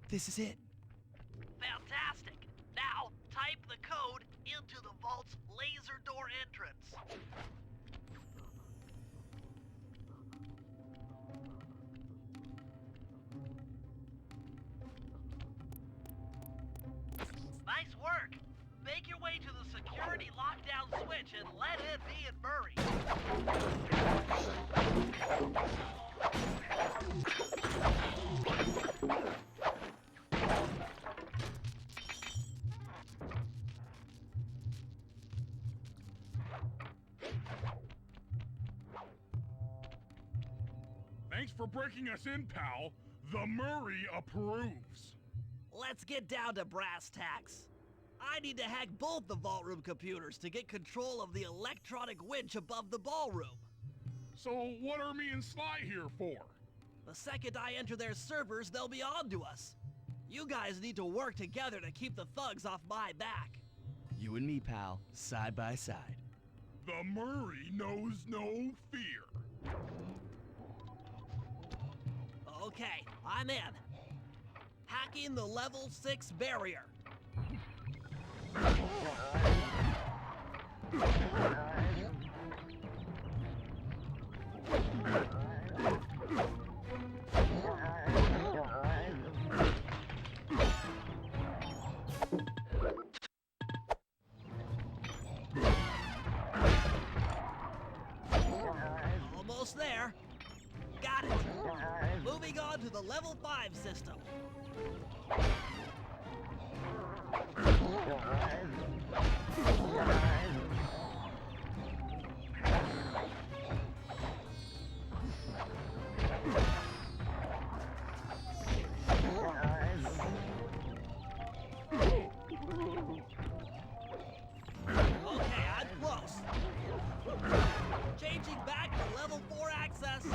S2: This is it.
S3: Fantastic. Now, type the code into the vault's laser door entrance. Nice work. Make your way to the security lockdown switch and let in me and Murray.
S1: Thanks for breaking us in, pal. The Murray approves.
S7: Let's get down to brass tacks. I need to hack both the vault room computers to get control of the electronic winch above the ballroom.
S1: So what are me and Sly here for?
S7: The second I enter their servers, they'll be on to us. You guys need to work together to keep the thugs off my back.
S2: You and me, pal, side by side.
S1: The Murray knows no fear.
S7: Okay, I'm in. Hacking the level 6 barrier. Almost there. Got it. Moving on to the level 5 system. Okay, I'm close. Changing back to level 4 access.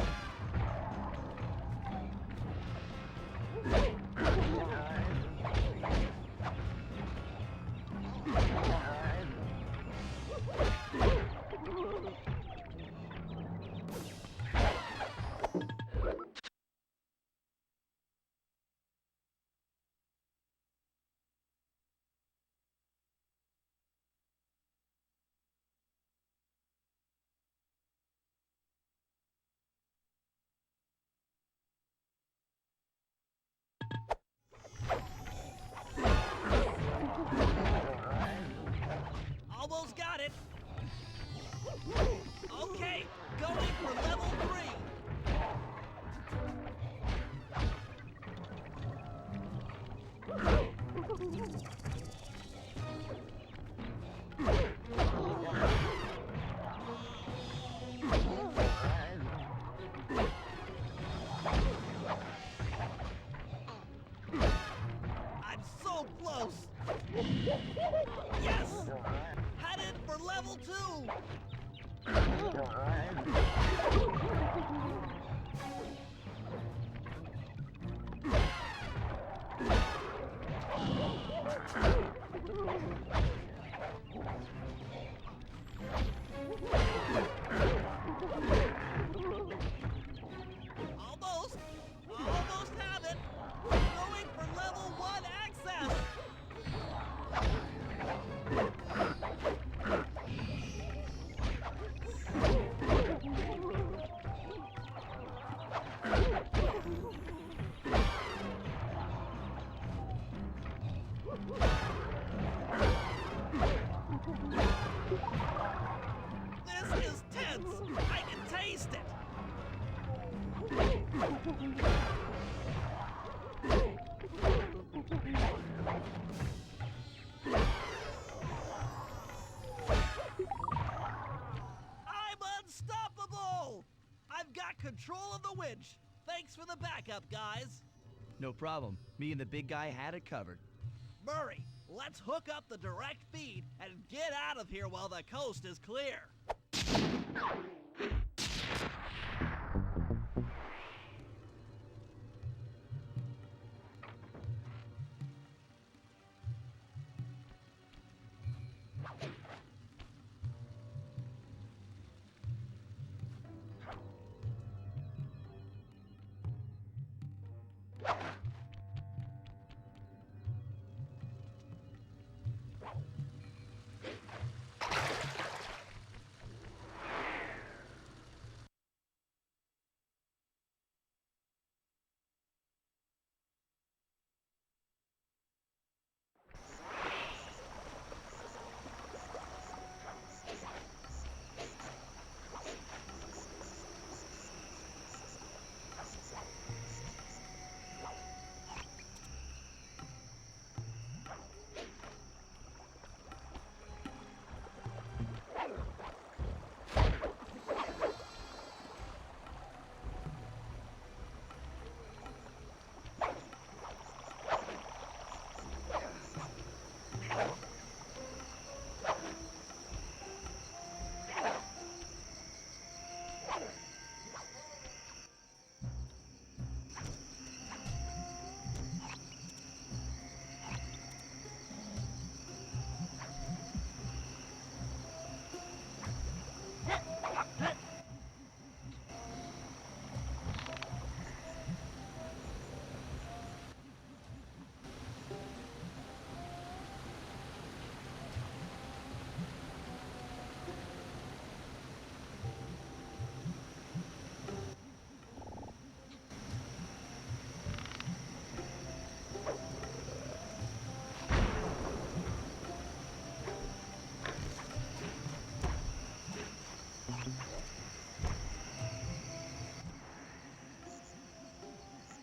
S7: Almost got it. Okay, going for level 3. I'm unstoppable! I've got control of the winch. Thanks for the backup, guys.
S2: No problem. Me and the big guy had it covered.
S7: Murray, let's hook up the direct feed and get out of here while the coast is clear.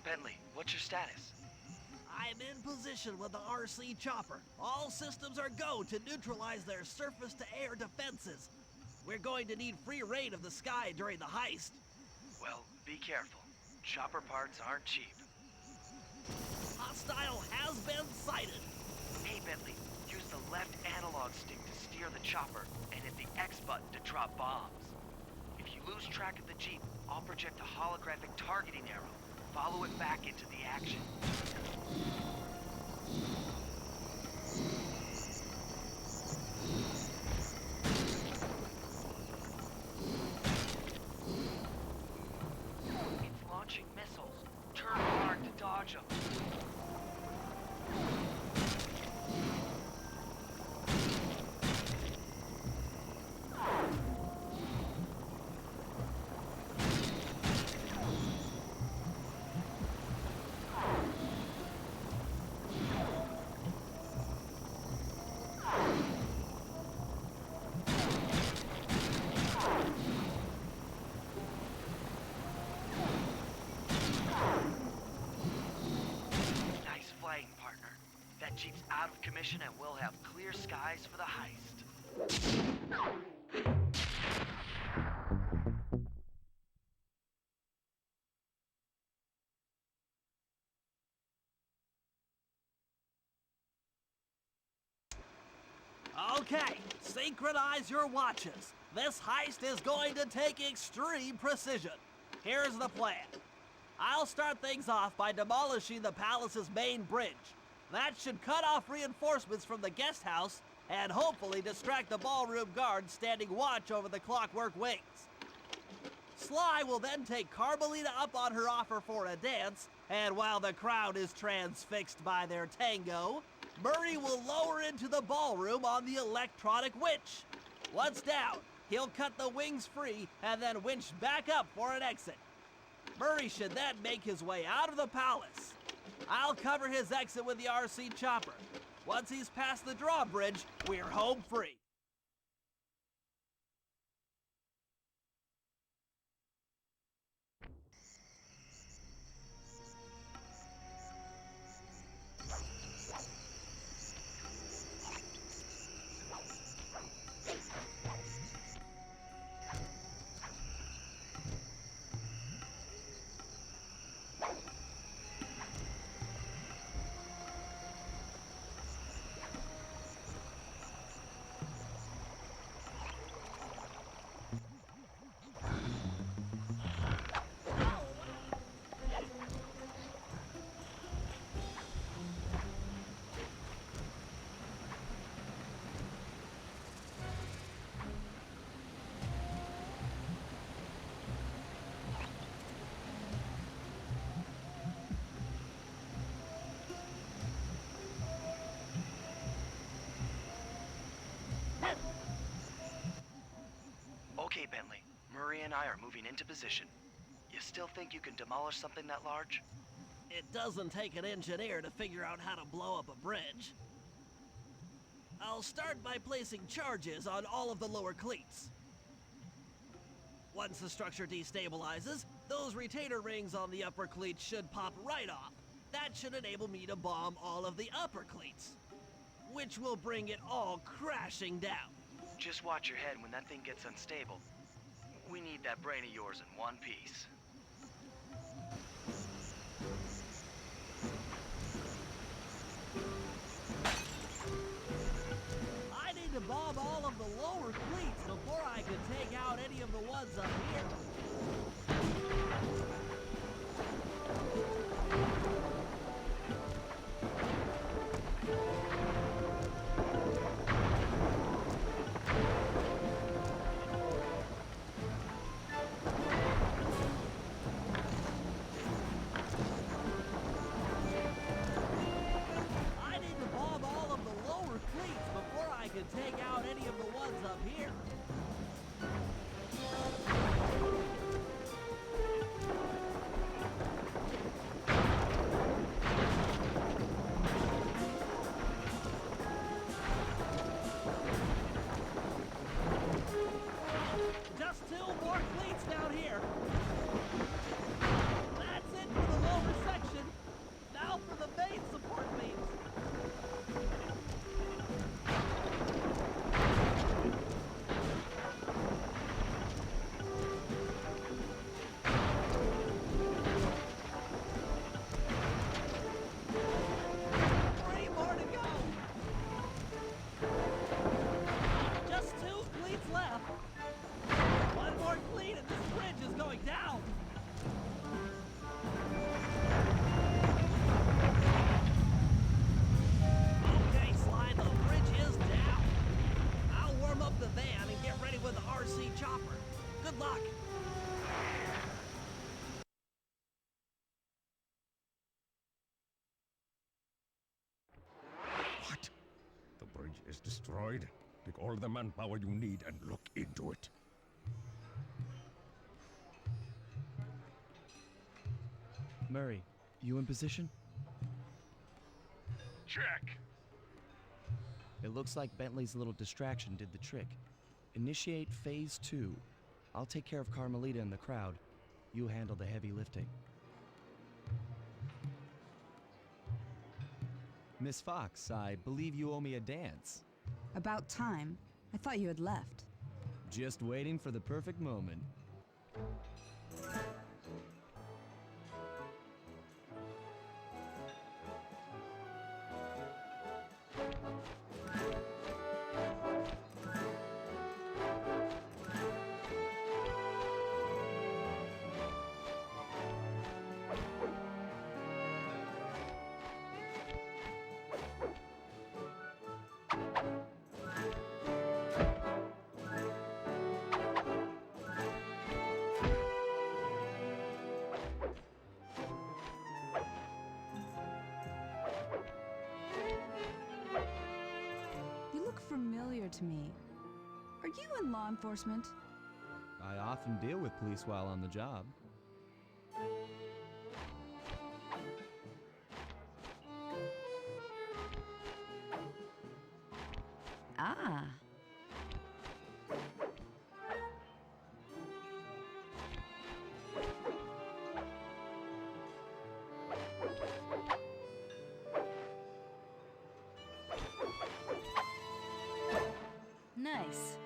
S4: Bentley, what's your status?
S7: I'm in position with the RC chopper. All systems are go to neutralize their surface-to-air defenses. We're going to need free reign of the sky during the heist.
S4: Well, be careful. Chopper parts aren't cheap.
S7: Hostile has been sighted.
S4: Hey, Bentley, use the left analog stick to steer the chopper and hit the X button to drop bombs. If you lose track of the Jeep, I'll project a holographic targeting arrow. Follow it back into the action. It's launching missiles. Turn hard to dodge them. That Jeep's out of commission and we'll have clear skies for the heist.
S7: Okay, synchronize your watches. This heist is going to take extreme precision. Here's the plan. I'll start things off by demolishing the palace's main bridge. That should cut off reinforcements from the guest house and hopefully distract the ballroom guards standing watch over the clockwork wings. Sly will then take Carmelita up on her offer for a dance, and while the crowd is transfixed by their tango, Murray will lower into the ballroom on the electronic winch. Once down, he'll cut the wings free and then winch back up for an exit. Murray should then make his way out of the palace. I'll cover his exit with the RC chopper. Once he's past the drawbridge, we're home free.
S4: and I are moving into position. You still think you can demolish something that large?
S7: It doesn't take an engineer to figure out how to blow up a bridge. I'll start by placing charges on all of the lower cleats. Once the structure destabilizes, those retainer rings on the upper cleats should pop right off. That should enable me to bomb all of the upper cleats, which will bring it all crashing down.
S4: Just watch your head when that thing gets unstable. We need that brain of yours in one piece.
S7: I need to bomb all of the lower cleats before I can take out any of the ones up here. I need to bomb all of the lower cleats before I can take out any of the ones up here. Just two more cleats down here. That's it for the lower section. Now for the main support beams. Three more to go. Just two cleats left. One more cleat and this bridge is going down. Okay, Sly, the bridge is down. I'll warm up the van and get ready with the RC chopper. Good luck.
S9: What? The bridge is destroyed? Take all the manpower you need and look into it.
S2: Murray, you in position?
S1: Check.
S2: It looks like Bentley's little distraction did the trick. Initiate phase 2. I'll take care of Carmelita and the crowd. You handle the heavy lifting. Miss Fox, I believe you owe me a dance.
S6: About time. I thought you had left.
S2: Just waiting for the perfect moment.
S6: You look familiar to me. Are you in law enforcement?
S2: I often deal with police while on the job.
S6: Ah. Nice.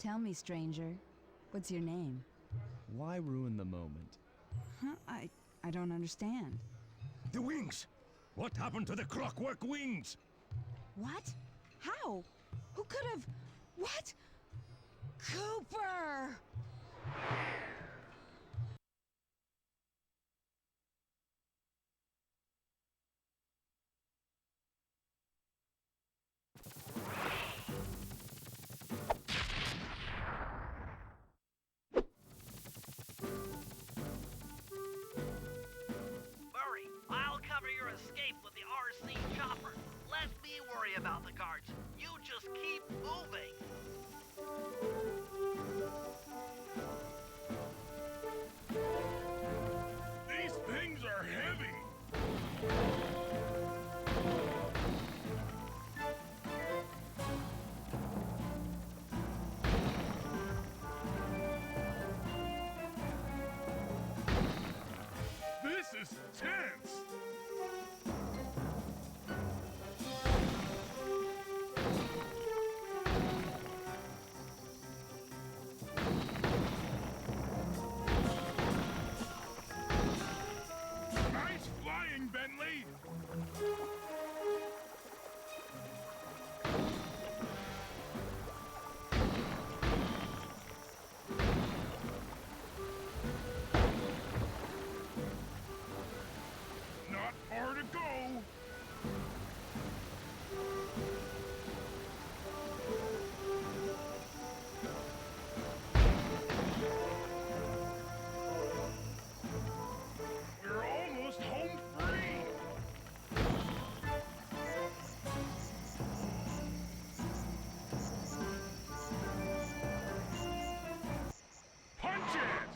S6: Tell me, stranger, what's your name?
S2: Why ruin the moment?
S6: Huh? I don't understand.
S9: The wings! What happened to the clockwork wings?
S6: What? How? Who could have... What? Cooper!
S3: Murray, I'll cover your escape with the RC chopper. Let me worry about the guards. You just keep moving.
S1: These things are heavy. This is tense. Nice flying, Bentley. Not far to go. We're almost home free. Punch it!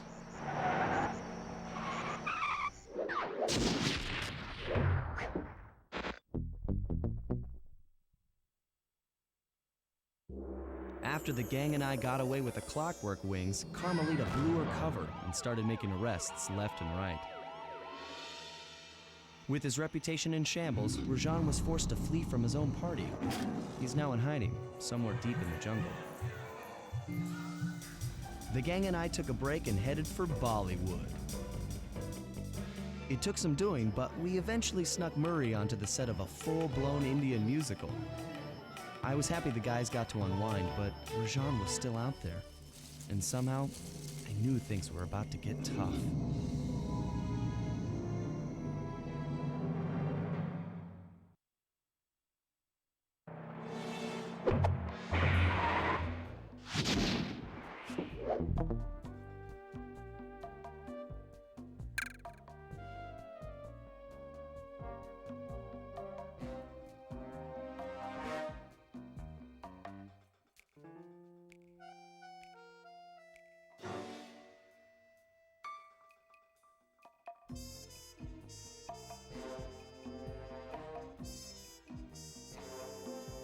S2: After the gang and I got away with the clockwork wings, Carmelita blew her cover and started making arrests left and right. With his reputation in shambles, Rajan was forced to flee from his own party. He's now in hiding, somewhere deep in the jungle. The gang and I took a break and headed for Bollywood. It took some doing, but we eventually snuck Murray onto the set of a full-blown Indian musical. I was happy the guys got to unwind, but Rajan was still out there. And somehow, I knew things were about to get tough.